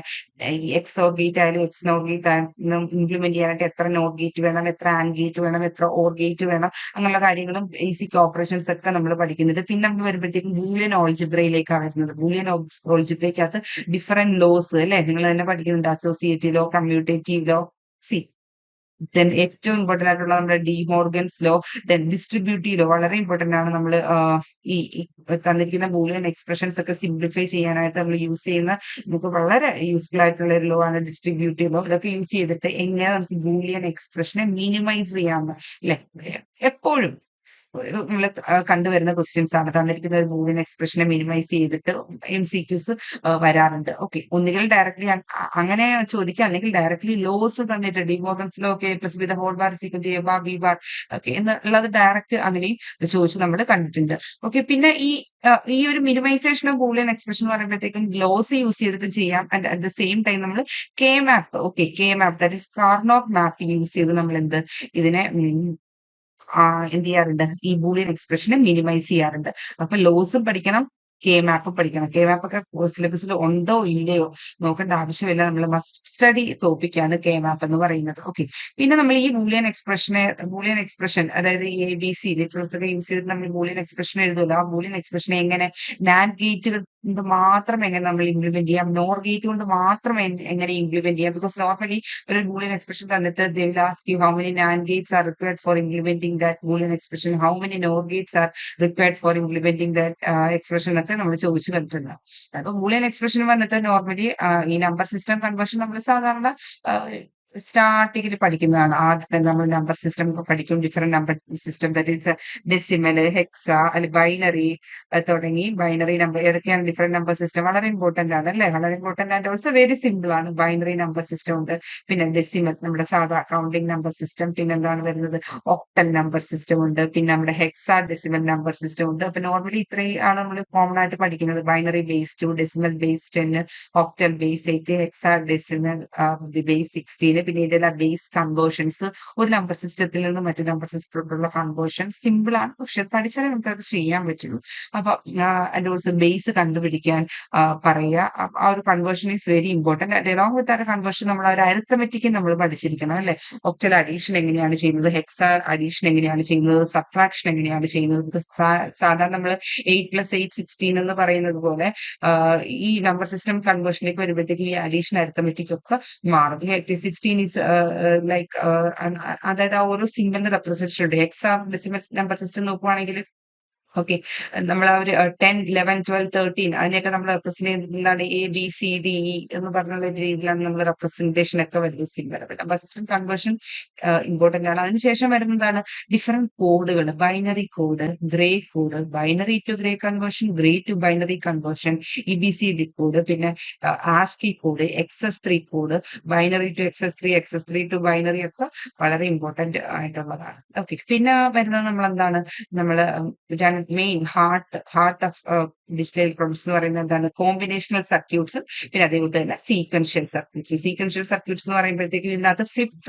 ഈ എക്സോർ ഗേറ്റ് ആയാലും എക്സ്നോർ ഗേറ്റ് ആയാലും ഇംപ്ലിമെന്റ് ചെയ്യാനായിട്ട് എത്ര നോർ ഗേറ്റ് വേണം, എത്ര ആൻഡ് ഗേറ്റ് വേണം, എത്ര ഓർ ഗേറ്റ് വേണം, അങ്ങനെയുള്ള കാര്യങ്ങളും ബേസിക് ഓപ്പറേഷൻസ് ഒക്കെ നമ്മൾ പഠിക്കുന്നുണ്ട്. പിന്നെ നമ്മൾ വരുമ്പോഴത്തേക്കും ബൂലിയൻ ഓൾജിബ്രയിലേക്കാണ് വരുന്നത്. ബൂലിയൻ ഓൾജിബ്രയ്ക്കകത്ത് ഡിഫറെന്റ് ലോസ് അല്ലെ നിങ്ങൾ തന്നെ പഠിക്കുന്നുണ്ട്. Associative law, commutative law, C then ഏറ്റവും ഇമ്പോർട്ടന്റ് ആയിട്ടുള്ള നമ്മുടെ D Morgan's law, then distributive law വളരെ ഇമ്പോർട്ടന്റ് ആണ്. നമ്മൾ ഈ തന്നിരിക്കുന്ന ബൂളിയൻ എക്സ്പ്രഷൻസ് ഒക്കെ സിംപ്ലിഫൈ ചെയ്യാനായിട്ട് നമ്മൾ യൂസ് ചെയ്യുന്ന നമുക്ക് വളരെ യൂസ്ഫുൾ ആയിട്ടുള്ള ഒരു ലോ ആണ് ഡിസ്ട്രിബ്യൂട്ടീവ് ലോ. ഇതൊക്കെ യൂസ് ചെയ്തിട്ട് എങ്ങനെ നമുക്ക് ബൂളിയൻ എക്സ്പ്രഷനെ മിനിമൈസ് ചെയ്യാമെന്ന് അല്ലെ എപ്പോഴും നമ്മൾ കണ്ടുവരുന്ന ക്വസ്റ്റ്യൻസ് ആണ്. തന്നിരിക്കുന്ന ഒരു ബൂളിയൻ എക്സ്പ്രഷനെ മിനിമൈസ് ചെയ്തിട്ട് MCQs വരാറുണ്ട്. ഓക്കെ. ഒന്നുകിൽ ഡയറക്ട്ലി അങ്ങനെ ചോദിക്കുക, അല്ലെങ്കിൽ ഡയറക്ട്ലി ലോസ് തന്നിട്ട് ഡിമോർഗൻസ് ലോ ഒക്കെ plus B the whole bar equal to A bar B bar ഒക്കെ എന്നുള്ളത് ഡയറക്റ്റ് അങ്ങനെയും ചോദിച്ച് നമ്മൾ കണ്ടിട്ടുണ്ട്. ഓക്കെ. പിന്നെ ഈ ഒരു മിനിമൈസേഷൻ ഓഫ് ബൂളിയൻ എക്സ്പ്രഷൻ എന്ന് പറയുമ്പോഴത്തേക്കും ലോസ് യൂസ് ചെയ്തിട്ട് ചെയ്യാം. And at the same time നമ്മൾ K map that is Karnaugh map use ചെയ്ത് നമ്മൾ ഇതിനെ എന്ത് ചെയ്യാറുണ്ട്, ഈ ബൂളിയൻ എക്സ്പ്രഷനെ മിനിമൈസ് ചെയ്യാറുണ്ട്. അപ്പൊ ലോസും പഠിക്കണം, കെ മാപ്പ് പഠിക്കണം. കെ മാപ്പ് ഒക്കെ സിലബസിൽ ഉണ്ടോ ഇല്ലയോ നോക്കേണ്ട ആവശ്യമില്ല. നമ്മൾ മസ്റ്റ് സ്റ്റഡി ടോപ്പിക്കാണ് കെ മാപ്പ് എന്ന് പറയുന്നത്. ഓക്കെ. പിന്നെ നമ്മൾ ഈ ബൂളിയൻ എക്സ്പ്രഷൻ അതായത് ABC ലിറ്ററൽസ് ഒക്കെ യൂസ് ചെയ്തിട്ട് നമ്മൾ ബൂളിയൻ എക്സ്പ്രഷൻ എഴുതുമല്ലോ. ആ ബൂളിയൻ എക്സ്പ്രഷനെ എങ്ങനെ നാൻഡ് ഗേറ്റ് കൊണ്ട് മാത്രം എങ്ങനെ നമ്മൾ ഇംപ്ലിമെന്റ് ചെയ്യാം, നോർ ഗേറ്റ് കൊണ്ട് മാത്രം എങ്ങനെ ഇംപ്ലിമെന്റ് ചെയ്യാം. ബിക്കോസ് നോർമലി ഒരു ബൂളിയൻ എക്സ്പ്രഷൻ തന്നിട്ട് they will ask you how many NAND gates are required for implementing that boolean expression, how many NOR gates are required for implementing that expression എന്നൊക്കെ നമ്മൾ ചോദിച്ചു കണ്ടിട്ടുണ്ട്. അപ്പൊ ബൂളിയൻ എക്സ്പ്രഷൻ വന്നിട്ട് normally ഈ number system conversion നമ്മൾ സാധാരണ സ്റ്റാർട്ടിങ്ങിൽ പഠിക്കുന്നതാണ്. ആദ്യത്തെ നമ്മൾ നമ്പർ സിസ്റ്റം പഠിക്കും, different number system that is decimal, Hexa അല്ലെ ബൈനറി തുടങ്ങി ബൈനറി നമ്പർ ഏതൊക്കെയാണ് ഡിഫറെന്റ് നമ്പർ സിസ്റ്റം വളരെ ഇമ്പോർട്ടന്റ് ആണ് അല്ലെ. വളരെ important and also very simple ആണ്. ബൈനറി നമ്പർ സിസ്റ്റം ഉണ്ട്, പിന്നെ ഡെസിമൽ നമ്മുടെ സാധാ കൗണ്ടിങ് നമ്പർ സിസ്റ്റം, പിന്നെ എന്താണ് വരുന്നത് ഒക്ടൽ നമ്പർ സിസ്റ്റം ഉണ്ട്, പിന്നെ നമ്മുടെ ഹെക്സാ ഡെസിമൽ നമ്പർ സിസ്റ്റം ഉണ്ട്. അപ്പൊ നോർമലി ഇത്രയും ആണ് നമ്മൾ കോമൺ ആയിട്ട് പഠിക്കുന്നത്. Binary base 2, decimal base 10, octal base 8, hexa decimal base 16, പിന്നെ ഇതിന്റെ ബേസ് കൺവേർഷൻസ്, ഒരു നമ്പർ സിസ്റ്റത്തിൽ നിന്ന് മറ്റു നമ്പർ സിസ്റ്റത്തിലോട്ടുള്ള കൺവേർഷൻ സിമ്പിൾ ആണ്, പക്ഷെ പഠിച്ചാലേ നമുക്ക് അത് ചെയ്യാൻ പറ്റുള്ളൂ. അപ്പൊ അതിന്റെ ഓൾസോ ബേസ് കണ്ടുപിടിക്കാൻ പറയുക. ആ ഒരു conversion is very important. And along with ആ കൺവേർഷൻ നമ്മൾ ഒരു അരിത്തമെറ്റിക്കും നമ്മൾ പഠിച്ചിരിക്കണം അല്ലെ. ഒക്ടൽ അഡീഷൻ എങ്ങനെയാണ് ചെയ്യുന്നത്, ഹെക്സാ അഡീഷൻ എങ്ങനെയാണ് ചെയ്യുന്നത്, സബ്ട്രാക്ഷൻ എങ്ങനെയാണ് ചെയ്യുന്നത്. സാധാരണ നമ്മൾ 8+8 16 എന്ന് പറയുന്നത് പോലെ ഈ നമ്പർ സിസ്റ്റം കൺവേർഷനിലേക്ക് വരുമ്പോഴത്തേക്കും ഈ അഡീഷൻ അരിത്തമെറ്റിക് ഒക്കെ മാറും. 16 ഈസ് ലൈക്ക് അതായത് ആ ഓരോ സിംബലിന് റെപ്രസെന്റേഷൻ ഉണ്ട്. ഹെക്സാ ഡെസിമൽ നമ്പർ സിസ്റ്റം നോക്കുവാണെങ്കിൽ ഓക്കെ, നമ്മൾ ആ ഒരു 10, 11, 12, 13 അതിനെയൊക്കെ നമ്മൾ റെപ്രസെന്റ് ചെയ്യുന്നതാണ് ABCDE എന്ന് പറഞ്ഞുള്ള രീതിയിലാണ് നമ്മൾ റെപ്രസെന്റേഷൻ ഒക്കെ വരുന്നത് symbol. Number system conversion important ആണ്. അതിനുശേഷം വരുന്നതാണ് ഡിഫറെന്റ് കോഡുകൾ, binary code, Gray code, binary to Gray conversion, Gray to binary conversion, EBCD code, പിന്നെ ASCII code, XS3 code, binary to XS3 to binary ഒക്കെ വളരെ ഇമ്പോർട്ടന്റ് ആയിട്ടുള്ളതാണ്. ഓക്കെ, പിന്നെ വരുന്നത് നമ്മൾ എന്താണ്, നമ്മൾ main heart of digital electronics എന്ന് പറയുന്നത് എന്താണ്, കോമ്പിനേഷണൽ സർക്യൂട്ട്സും പിന്നെ അതേപോലെ തന്നെ സീക്വൻഷ്യൽ സർക്യൂട്ട്സ്. സീക്വൻഷ്യൽ സർക്യൂട്ട്സ് എന്ന് പറയുമ്പോഴത്തേക്കും ഇതിനകത്ത് ഫ്ലിപ്പ്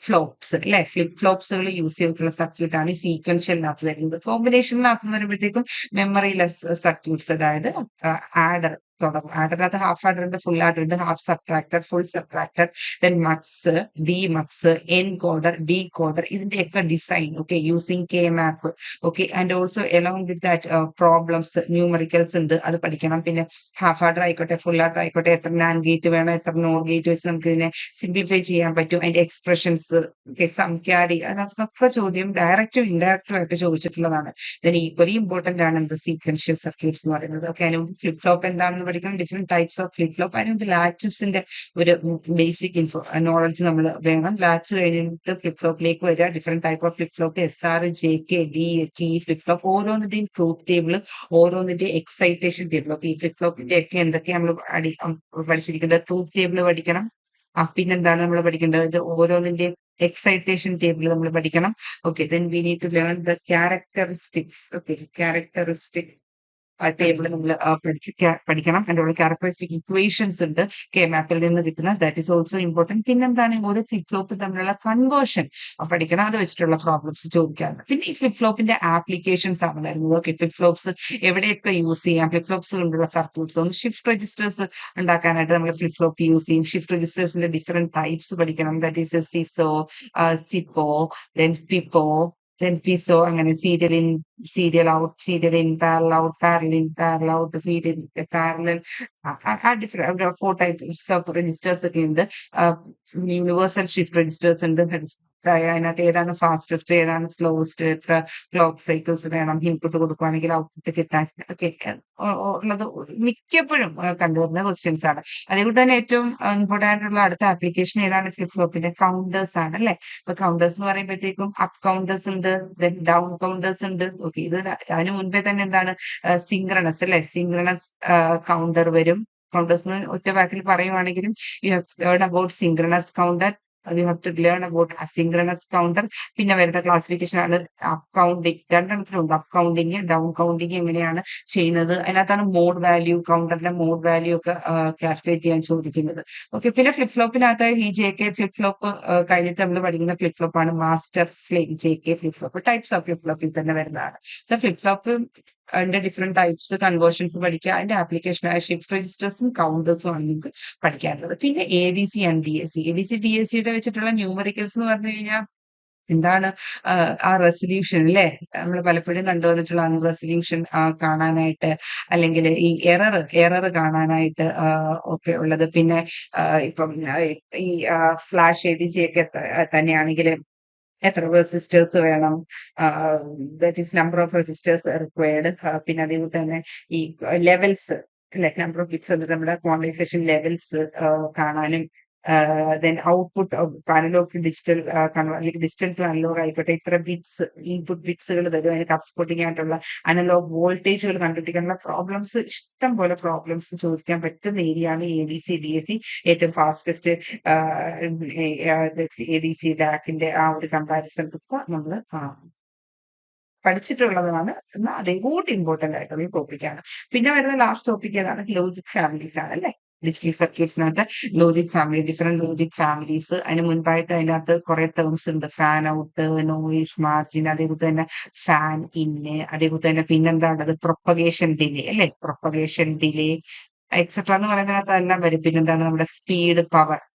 ഫ്ലോപ്സ് അല്ലെ, ഫ്ലിപ്പ് ഫ്ലോപ്സുകൾ യൂസ് ചെയ്തിട്ടുള്ള സർക്യൂട്ടാണ് ഈ സീക്വൻഷ്യലിനകത്ത് വരുന്നത്. കോമ്പിനേഷനിനകത്ത് വരുമ്പോഴത്തേക്കും മെമ്മറി ലെസ് സർക്യൂട്ട്സ്, അതായത് ആഡർ തുടങ്ങും. ആഡറിനകത്ത് ഹാഫ് ആഡർ ഉണ്ട്, ഫുൾ ആഡർ ഉണ്ട്, half subtractor, full subtractor, then mux, demux, encoder, decoder, ഇതിന്റെയൊക്കെ design okay using K map. Okay, and also along with that problems, numericals ഉണ്ട്, അത് പഠിക്കണം. പിന്നെ ഹാഫ് ആർഡർ ആയിക്കോട്ടെ ഫുൾ ആർഡർ ആയിക്കോട്ടെ, എത്ര നാൻഡ് ഗേറ്റ് വേണം, എത്ര നോർ ഗേറ്റ് വെച്ച് നമുക്ക് ഇതിനെ സിംപ്ലിഫൈ ചെയ്യാൻ പറ്റും, അതിന്റെ എക്സ്പ്രഷൻസ്, സം ക്യാരി, അതിനകത്തൊക്കെ ചോദ്യം ഡയറക്റ്റും ഇൻഡയറക്റ്റും ആയിട്ട് ചോദിച്ചിട്ടുള്ളതാണ്. ഇതിന് ഈക്വലി ഇമ്പോർട്ടന്റ് ആണ് എന്ത്, സീക്വൻഷ്യൽ സർക്യൂട്ട്സ് എന്ന് പറയുന്നത്. ഓക്കെ, അതിന് ഫ്ലിപ്പ് ഫ്ലോപ്പ് എന്താണെന്ന് പഠിക്കണം, different types of flip flop, അതിന് ലാച്ചസിന്റെ ഒരു ബേസിക് നോളജ് നമ്മൾ വേണം. ലാച്ച് കഴിഞ്ഞിട്ട് ഫ്ലിപ്പ് ഫ്ലോപ്പിലേക്ക് വരിക, different type of flip flop, SR, JK, DT flip flop, ഓരോന്നിന്റെയും ട്രൂത്ത് ടേബിൾ, ഓരോന്നിന്റെയും എക്സൈറ്റേഷൻ ടേബിൾ. ഓക്കെ, ഈ ഫ്ലിപ്പ് ഫ്ലോപ്പിന്റെ ഒക്കെ എന്തൊക്കെയാണ് നമ്മൾ പഠിച്ചിരിക്കുന്നത്, ട്രൂത്ത് ടേബിൾ പഠിക്കണം. പിന്നെന്താണ് നമ്മൾ പഠിക്കേണ്ടത്, ഓരോന്നിന്റെയും എക്സൈറ്റേഷൻ ടേബിൾ നമ്മൾ പഠിക്കണം. Okay, then we need to learn the characteristics. Okay, characteristic table നമ്മൾ പഠിക്കണം. അതിന്റെ ഉള്ള ക്യാരക്ടറിസ്റ്റിക് ഇക്വേഷൻസ് ഉണ്ട് കെ മാപ്പിൽ നിന്ന് കിട്ടുന്ന, ദാറ്റ് ഈസ് ഓൾസോ ഇമ്പോർട്ടന്റ്. പിന്നെന്താണ്, ഓരോ ഫ്ലിപ്പ് ഫ്ലോപ്പ് തമ്മിലുള്ള കൺവേർഷൻ പഠിക്കണം, അത് വെച്ചിട്ടുള്ള പ്രോബ്ലംസ് ചോദിക്കാറുണ്ട്. പിന്നെ ഈ ഫ്ലിപ്പ് ഫ്ലോപ്പിന്റെ ആപ്ലിക്കേഷൻസ് ആണ് വരുന്നത്. ഓക്കെ, ഫ്ലിപ്പ് ഫ്ലോപ്സ് എവിടെയൊക്കെ യൂസ് ചെയ്യാം, ഫ്ലിപ്പ് ഫ്ലോപ്സ് കൊണ്ടുള്ള സർക്യൂട്ട്സ്, ഒന്ന് ഷിഫ്റ്റ് രജിസ്റ്റേഴ്സ് ഉണ്ടാക്കാനായിട്ട് നമ്മൾ ഫ്ലിപ്പ് ഫ്ലോപ്പ് യൂസ് ചെയ്യും. ഷിഫ്റ്റ് രജിസ്റ്റേഴ്സിന്റെ ഡിഫറെന്റ് ടൈപ്സ് പഠിക്കണം, that is SISO, SIPO, then PIPO, then PISO, അങ്ങനെ serial out, serial in, parallel out, parallel in, parallel out, serial parallel, ആ different 4 types of registers ഒക്കെ ഉണ്ട്. Universal shift registers ഉണ്ട്. അതിനകത്ത് ഏതാണ് ഫാസ്റ്റസ്റ്റ്, ഏതാണ് സ്ലോവസ്റ്റ്, എത്ര ക്ലോക്ക് സൈക്കിൾസ് വേണം ഇൻപുട്ട് കൊടുക്കുകയാണെങ്കിൽ ഔട്ട്പുട്ട് കിട്ടാൻ, ഒക്കെ ഉള്ളത് മിക്കപ്പോഴും കണ്ടുവരുന്ന ക്വസ്റ്റ്യൻസ് ആണ്. അതേപോലെ തന്നെ ഏറ്റവും ഇമ്പോർട്ടന്റ് ആയിട്ടുള്ള അടുത്ത ആപ്ലിക്കേഷൻ ഏതാണ്, ഫ്ലിപ്പ് ഫ്ലോപ്പിന്റെ കൗണ്ടേഴ്സ് ആണ് അല്ലെ. ഇപ്പൊ കൗണ്ടേഴ്സ് എന്ന് പറയുമ്പോഴത്തേക്കും അപ്പ് കൗണ്ടേഴ്സ് ഉണ്ട്, ദെൻ ഡൗൺ കൗണ്ടേഴ്സ് ഉണ്ട്. ഓക്കെ, ഇത് അതിന് മുൻപേ തന്നെ എന്താണ്, സിംഗ്രണസ് അല്ലെ, സിംഗ്രണസ് കൗണ്ടർ വരും. കൗണ്ടേഴ്സ് ഒറ്റ വാക്കിൽ പറയുവാണെങ്കിലും you have learn about synchronous counter, you have to learn about asynchronous counter. പിന്നെ വരുന്ന ക്ലാസിഫിക്കേഷൻ ആണ് അപ്പ് കൗണ്ടിങ്, രണ്ടെണ്ണത്തിലുണ്ട്, അപ്പ് കൗണ്ടിങ്, ഡൗൺ കൗണ്ടിങ് എങ്ങനെയാണ് ചെയ്യുന്നത്. അതിനകത്താണ് മോഡ് വാല്യൂ, കൗണ്ടറിന്റെ മോഡ് വാല്യൂ ഒക്കെ കാൽക്കുലേറ്റ് ചെയ്യാൻ ചോദിക്കുന്നത്. ഓക്കെ, പിന്നെ ഫ്ലിപ്പ് ഫ്ലോപ്പിനകത്ത് ഈ JK ഫ്ലിപ്പ് ഫ്ലോപ്പ് കഴിഞ്ഞിട്ട് നമ്മൾ പഠിക്കുന്ന ഫ്ലിപ്പ് ഫ്ലോപ്പ് ആണ് master slave. JK flip flop types of flip ഫ്ലോപ്പിൽ തന്നെ വരുന്നതാണ്. ഫ്ലിപ്പ് ഫ്ലോപ്പ് അതിന്റെ ഡിഫറെന്റ് ടൈപ്സ് കൺവേർഷൻസ് പഠിക്കുക, അതിന്റെ ആപ്ലിക്കേഷൻ ആയ ഷിഫ്റ്റ് രജിസ്റ്റേഴ്സും കൗണ്ടേഴ്സും ആണ് നിങ്ങൾക്ക് പഠിക്കാനുള്ളത്. പിന്നെ ADC ആൻഡ് DAC, ADC DACയുടെ വെച്ചിട്ടുള്ള ന്യൂമറിക്കൽസ് എന്ന് പറഞ്ഞു കഴിഞ്ഞാൽ എന്താണ്, ആ റെസൊല്യൂഷൻ അല്ലെ, നമ്മൾ പലപ്പോഴും കണ്ടുവന്നിട്ടുള്ള റെസൊല്യൂഷൻ കാണാനായിട്ട്, അല്ലെങ്കിൽ ഈ എറർ കാണാനായിട്ട് ഒക്കെ ഉള്ളത്. പിന്നെ ഇപ്പം ഈ ഫ്ലാഷ് ADC ഒക്കെ തന്നെയാണെങ്കിൽ എത്ര റെസിസ്റ്റേഴ്സ് വേണം, that is number of resistors required. പിന്നെ അതേപോലെ തന്നെ ഈ levels, like number of bits എന്നിട്ട് നമ്മുടെ ക്വാണ്ടിസേഷൻ ലെവൽസ് കാണാനും, then output analogue to digital, അല്ലെങ്കിൽ ഡിജിറ്റൽ ടു അനലോഗ് ആയിക്കോട്ടെ, ഇത്ര ബിറ്റ്സ് ഇൻപുട്ട് ബിറ്റ്സുകൾ തരും, അതിന് കറസ്പോണ്ടിങ് ആയിട്ടുള്ള അനലോഗ് വോൾട്ടേജുകൾ കണ്ടുപിടിക്കാനുള്ള പ്രോബ്ലംസ്, ഇഷ്ടം പോലെ പ്രോബ്ലംസ് ചോദിക്കാൻ പറ്റുന്ന ഏരിയയാണ് ADC DAC. ഏറ്റവും ഫാസ്റ്റസ്റ്റ് ADC DACന്റെ ആ ഒരു കമ്പാരിസൺ ഒക്കെ നമ്മൾ പഠിച്ചിട്ടുള്ളതാണ്. എന്നാൽ അതേ കൂട്ട് ഇമ്പോർട്ടന്റ് ആയിട്ടുള്ള ടോപ്പിക്കാണ്. പിന്നെ വരുന്ന ലാസ്റ്റ് ടോപ്പിക് ഏതാണ്, ലോജിക് ഫാമിലീസ് ആണ് അല്ലെ. ഡിജിറ്റൽ സർക്യൂട്ട്സിനകത്ത് logic family, different logic families. അതിന് മുൻപായിട്ട് അതിനകത്ത് കുറെ ടേംസ് ഉണ്ട്. ഫാൻ ഔട്ട്, നോയിസ് മാർജിൻ, അതേകൂട്ട് തന്നെ ഫാൻ ഇന്ന്, അതേകൂട്ട് തന്നെ പിന്നെന്താ ഉള്ളത്, പ്രൊപ്പഗേഷൻ ഡിലേ അല്ലെ, പ്രൊപ്പഗേഷൻ ഡിലേ എക്സെട്ര എന്ന് പറയുന്നതിനകത്ത് എല്ലാം വരും. പിന്നെന്താണ് നമ്മുടെ speed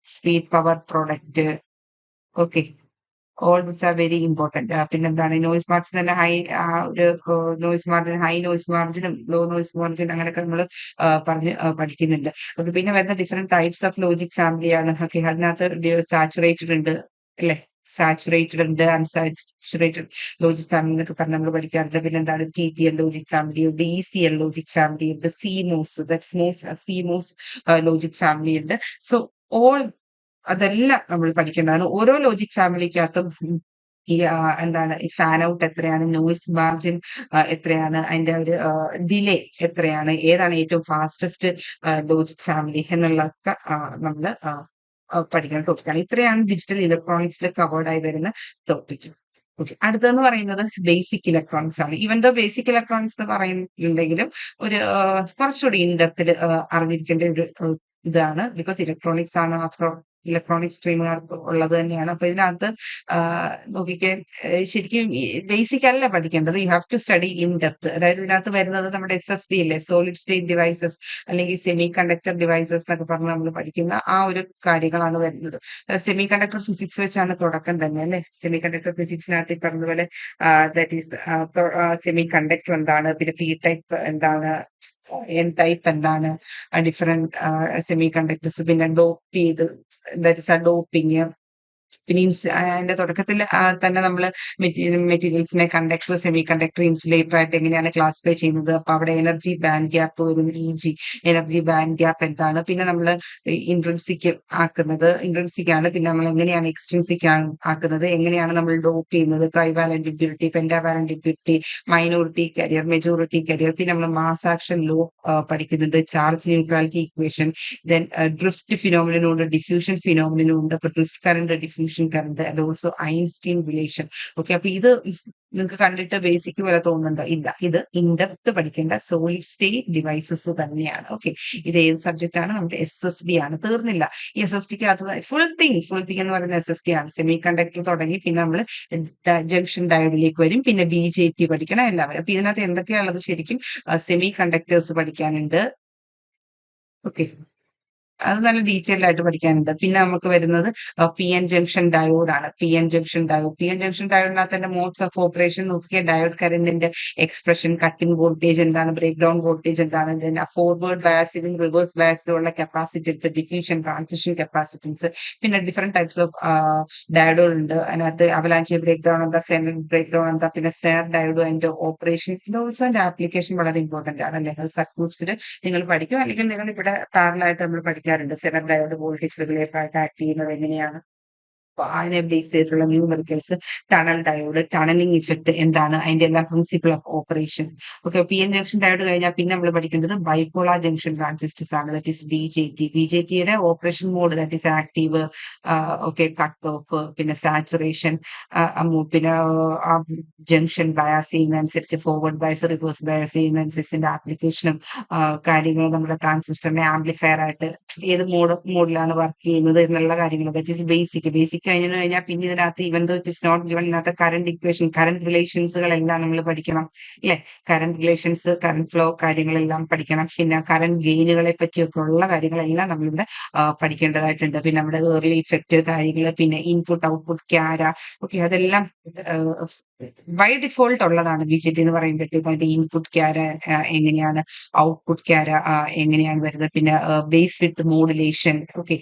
power product. Okay, all this are very important. പിന്നെന്താണ് നോയിസ് മാർജിൻ തന്നെ ഒരു നോയിസ് മാർജിൻ, ഹൈ നോയിസ് മാർജിനും ലോ നോയിസ് മാർജിൻ അങ്ങനെയൊക്കെ നമ്മൾ പറഞ്ഞ് പഠിക്കുന്നുണ്ട്. ഓക്കെ, പിന്നെ വരുന്ന ഡിഫറെന്റ് ടൈപ്സ് ഓഫ് ലോജിക് ഫാമിലിയാണ്. ഓക്കെ, അതിനകത്ത് സാച്ചുറേറ്റഡ് ഉണ്ട് അല്ലെ, സാച്ചുറേറ്റഡ് ഉണ്ട്, അൺസാച്ചുറേറ്റഡ് ലോജിക് ഫാമിലി എന്നൊക്കെ പറഞ്ഞ് നമ്മൾ പഠിക്കാറുണ്ട്. പിന്നെ എന്താണ് TTL ലോജിക് ഫാമിലി ഉണ്ട്, ECL ലോജിക് ഫാമിലി ഉണ്ട്, CMOS ലോജിക് ഫാമിലി ഉണ്ട്. സോ ഓൾ അതെല്ലാം നമ്മൾ പഠിക്കേണ്ടതാണ്. ഓരോ ലോജിക് ഫാമിലിക്കകത്തും ഈ എന്താണ് ഈ ഫാൻ ഔട്ട് എത്രയാണ്, നോയിസ് മാർജിൻ എത്രയാണ്, അതിന്റെ ഒരു ഡിലേ എത്രയാണ്, ഏതാണ് ഏറ്റവും ഫാസ്റ്റസ്റ്റ് ലോജിക് ഫാമിലി എന്നുള്ളതൊക്കെ നമ്മൾ പഠിക്കുന്ന ടോപ്പിക്കാണ്. ഇത്രയാണ് ഡിജിറ്റൽ ഇലക്ട്രോണിക്സിൽ കവേർഡ് ആയി വരുന്ന ടോപ്പിക്. ഓക്കെ, അടുത്തതെന്ന് പറയുന്നത് ബേസിക് ഇലക്ട്രോണിക്സ് ആണ്. ഈവൻ ദോ ബേസിക് ഇലക്ട്രോണിക്സ് എന്ന് പറയുന്നുണ്ടെങ്കിലും ഒരു കുറച്ചുകൂടി ഇൻഡെപ്തിൽ അറിഞ്ഞിരിക്കേണ്ട ഒരു ഇതാണ്. ബിക്കോസ് ഇലക്ട്രോണിക്സ് ആണ്, ആഫ്റ്റർ ഇലക്ട്രോണിക് സ്ട്രീമുകാർക്ക് ഉള്ളത് തന്നെയാണ്. അപ്പൊ ഇതിനകത്ത് നോക്കിക്കാൻ ശരിക്കും ബേസിക് അല്ല പഠിക്കേണ്ടത്, you have to study in depth. അതായത് ഇതിനകത്ത് വരുന്നത് നമ്മുടെ SSD ഇല്ലേ, സോളിഡ് സ്റ്റേറ്റ് ഡിവൈസസ് അല്ലെങ്കിൽ സെമി കണ്ടക്ടർ ഡിവൈസസ് എന്നൊക്കെ പറഞ്ഞ് നമ്മൾ പഠിക്കുന്ന ആ ഒരു കാര്യങ്ങളാണ് വരുന്നത്. സെമി കണ്ടക്ടർ ഫിസിക്സ് വെച്ചാണ് തുടക്കം തന്നെ അല്ലെ. സെമി കണ്ടക്ടർ ഫിസിക്സിനകത്ത് ഈ പറഞ്ഞ ദാറ്റ് ഈസ് സെമി കണ്ടക്ടർ എന്താണ്, പിന്നെ P ടൈപ്പ് എന്താണ്, N ടൈപ്പ് എന്താണ്, ഡിഫറെന്റ് സെമി കണ്ടക്ടേഴ്സ്, പിന്നെ ഡോപ്പ് ചെയ്ത് ദാറ്റ് ഇസ് ഡോപ്പിങ്. പിന്നെ അതിന്റെ തുടക്കത്തിൽ തന്നെ നമ്മൾ മെറ്റീരിയൽസിനെ കണ്ടക്ടർ, സെമി കണ്ടക്ടർ, ഇൻസുലേറ്റർ ആയിട്ട് എങ്ങനെയാണ് ക്ലാസിഫൈ ചെയ്യുന്നത്. അപ്പൊ അവിടെ എനർജി ബാൻഡ് ഗ്യാപ്പ് വരും, EG എനർജി ബാൻഡ് ഗ്യാപ്പ് എന്താണ്, പിന്നെ നമ്മൾ ഇൻട്രിൻസിക് ആണ്, പിന്നെ നമ്മൾ എങ്ങനെയാണ് എക്സ്ട്രിൻസിക് ആക്കുന്നത്, എങ്ങനെയാണ് നമ്മൾ ഡോപ്പ് ചെയ്യുന്നത്, trivalent impurity, pentavalent impurity, minority carrier, majority carrier. പിന്നെ നമ്മൾ മാസ് ആക്ഷൻ ലോ പഠിക്കുന്നുണ്ട്, charge neutrality equation, then drift ഫിനോമിനനും ഉണ്ട്, ഡിഫ്യൂഷൻ ഫിനോമിനനും ഉണ്ട്. അപ്പൊ drift current, diffusion current, and also Einstein relation. Okay, അപ്പൊ ഇത് നിങ്ങൾക്ക് കണ്ടിട്ട് ബേസിക് പോലെ തോന്നുന്നുണ്ടോ? ഇല്ല, ഇത് ഇൻഡെപ്ത് പഠിക്കേണ്ട സോളിഡ് സ്റ്റേറ്റ് ഡിവൈസസ് തന്നെയാണ്. ഓക്കെ, ഇത് ഏത് സബ്ജക്റ്റ് ആണ്? നമ്മുടെ SSD ആണ്. തീർന്നില്ല, ഈ SSDക്കകത്ത് ഫുൾ തിങ് എന്ന് പറയുന്ന SSD ആണ്. സെമി കണ്ടക്ടർ തുടങ്ങി പിന്നെ നമ്മൾ ജംഗ്ഷൻ ഡയോഡിലേക്ക് വരും, പിന്നെ BJT പഠിക്കണം എല്ലാവരും. അപ്പൊ ഇതിനകത്ത് എന്തൊക്കെയാണുള്ളത്? ശരിക്കും സെമി കണ്ടക്ടേഴ്സ് പഠിക്കാനുണ്ട്. ഓക്കെ, അത് നല്ല ഡീറ്റെയിൽഡ് ആയിട്ട് പഠിക്കാനുണ്ട്. പിന്നെ നമുക്ക് വരുന്നത് PN ജംഗ്ഷൻ ഡയോഡ് ആണ്. PN ജംഗ്ഷൻ ഡയോഡിനകത്ത് തന്നെ modes of operation Nokia diode കറന്റിന്റെ എക്സ്പ്രഷൻ, കട്ടിംഗ് വോൾട്ടേജ് എന്താണ്, ബ്രേക്ക് ഡൗൺ വോൾട്ടേജ് എന്താണ്, ഫോർവേഡ് ബയാസിലും റിവേഴ്സ് ബയാസിലും ഉള്ള കപ്പാസിറ്റൻസ്, ഡിഫ്യൂഷൻ, ട്രാൻസിഷൻ കപ്പാസിറ്റൻസ്. പിന്നെ ഡിഫറെന്റ് ടൈപ്സ് ഓഫ് ഡയോഡുകൾ ഉണ്ട്. അതിനകത്ത് അവലാഞ്ചി ബ്രേക്ക് ഡൗൺ എന്താ, സെനർ ബ്രേക്ക് ഡൗൺ എന്താ, പിന്നെ സെനർ ഡയോഡ് അതിന്റെ ഓപ്പറേഷൻ, ഓൾസോ അതിന്റെ ആപ്ലിക്കേഷൻ വളരെ ഇമ്പോർട്ടന്റ് ആണ് അല്ലെ. അത് സർക്യൂട്ട്സിൽ നിങ്ങൾ പഠിക്കും, അല്ലെങ്കിൽ നിങ്ങൾ ഇവിടെ പാരലായിട്ട് നമ്മൾ പഠിക്കാറുണ്ട്. സെനർ ഡയോഡ് വോൾട്ടേജ് റെഗുലേറ്റർ ആയിട്ട് ആക്ട് ചെയ്യുന്നത് എങ്ങനെയാണ്, അപ്പൊ അതിനെ ബേസ് ചെയ്തിട്ടുള്ള numericals. Tunnel diode, tunneling effect എന്താണ്, അതിന്റെ എല്ലാ principle of operation. Okay, PN junction diode കഴിഞ്ഞാൽ പിന്നെ നമ്മൾ പഠിക്കുന്നത് ബൈപോളാർ ജംഗ്ഷൻ ട്രാൻസിസ്റ്റേഴ്സ് ആണ്. That is BJT operation mode, that is active, okay, cut off, പിന്നെ സാച്ചുറേഷൻ, പിന്നെ ആ ജംഗ്ഷൻ ബയാസ് ചെയ്യുന്നതനുസരിച്ച് ഫോർവേഡ് ബയസ്, റിവേഴ്സ് ബയസ് ചെയ്യുന്നതനുസരിച്ച് ആപ്ലിക്കേഷനും കാര്യങ്ങളും നമ്മുടെ ട്രാൻസിസ്റ്ററിനെ ആംപ്ലിഫയർ ആയിട്ട് ഏത് മോഡിലാണ് വർക്ക് ചെയ്യുന്നത് എന്നുള്ള കാര്യങ്ങൾ. ദാറ്റ് ഈസ് ബേസിക് കഴിഞ്ഞാൽ പിന്നെ ഇതിനകത്ത് even though it is not given, ഇതിനകത്ത് കറണ്ട് ഇക്വേഷൻ, കറണ്ട് റിലേഷൻസുകളെല്ലാം നമ്മൾ പഠിക്കണം അല്ലെ. കറണ്ട് റിലേഷൻസ്, കറണ്ട് ഫ്ലോ കാര്യങ്ങളെല്ലാം പഠിക്കണം. പിന്നെ കറണ്ട് ഗെയിനുകളെ പറ്റിയൊക്കെ ഉള്ള കാര്യങ്ങളെല്ലാം നമ്മളിവിടെ പഠിക്കേണ്ടതായിട്ടുണ്ട്. പിന്നെ നമ്മുടെ ഏർലി ഇഫക്റ്റ് കാര്യങ്ങൾ, പിന്നെ ഇൻപുട്ട് ഔട്ട്പുട്ട് ക്യാര. ഓക്കെ, അതെല്ലാം ബൈ ഡിഫോൾട്ട് ഉള്ളതാണ്. BJT എന്ന് പറയുമ്പോഴത്തേക്കും അതിന്റെ ഇൻപുട്ട് ക്യാര എങ്ങനെയാണ്, ഔട്ട്പുട്ട് ക്യാര എങ്ങനെയാണ് വരുന്നത്, പിന്നെ ബേസ് വിത്ത് മോഡുലേഷൻ. ഓക്കെ,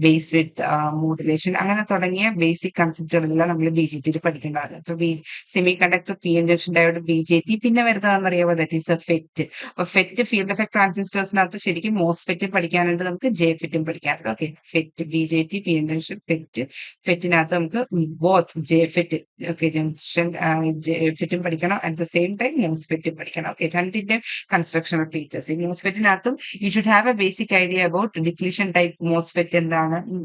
ബേസ് വിത്ത് മോഡുലേഷൻ, അങ്ങനെ തുടങ്ങിയ ബേസിക് കൺസെപ്റ്റുകളെല്ലാം നമ്മൾ BJT പഠിക്കേണ്ടതാണ്. അപ്പൊ semi conductor, PN junction diode, BJT. പിന്നെ വരുന്നതെന്നറിയാമോ? That is ഫെറ്റ്. അപ്പൊ ഫെറ്റ്, ഫീൽഡ് എഫക്ട് ട്രാൻസിസ്റ്റേഴ്സിനകത്ത് ശരിക്കും മോസ്ഫെറ്റ് പഠിക്കാനുണ്ട്, നമുക്ക് JFET പഠിക്കാനുണ്ട്. Okay, FET, BJT, PN junction, ഫെറ്റിനകത്ത് നമുക്ക് ബോത്ത് JFET, ഓക്കെ, ജംഗ്ഷൻ ഫെറ്റും പഠിക്കണം, അറ്റ് ദ സെയിം ടൈം മോസ്ഫെറ്റും പഠിക്കണം. ഓക്കെ, രണ്ടിന്റെ കൺസ്ട്രക്ഷണൽ ഫീച്ചേഴ്സ്. ഈ മോസ്ഫെറ്റിനകത്തും you should have a basic idea about depletion type MOSFET എന്താണ്,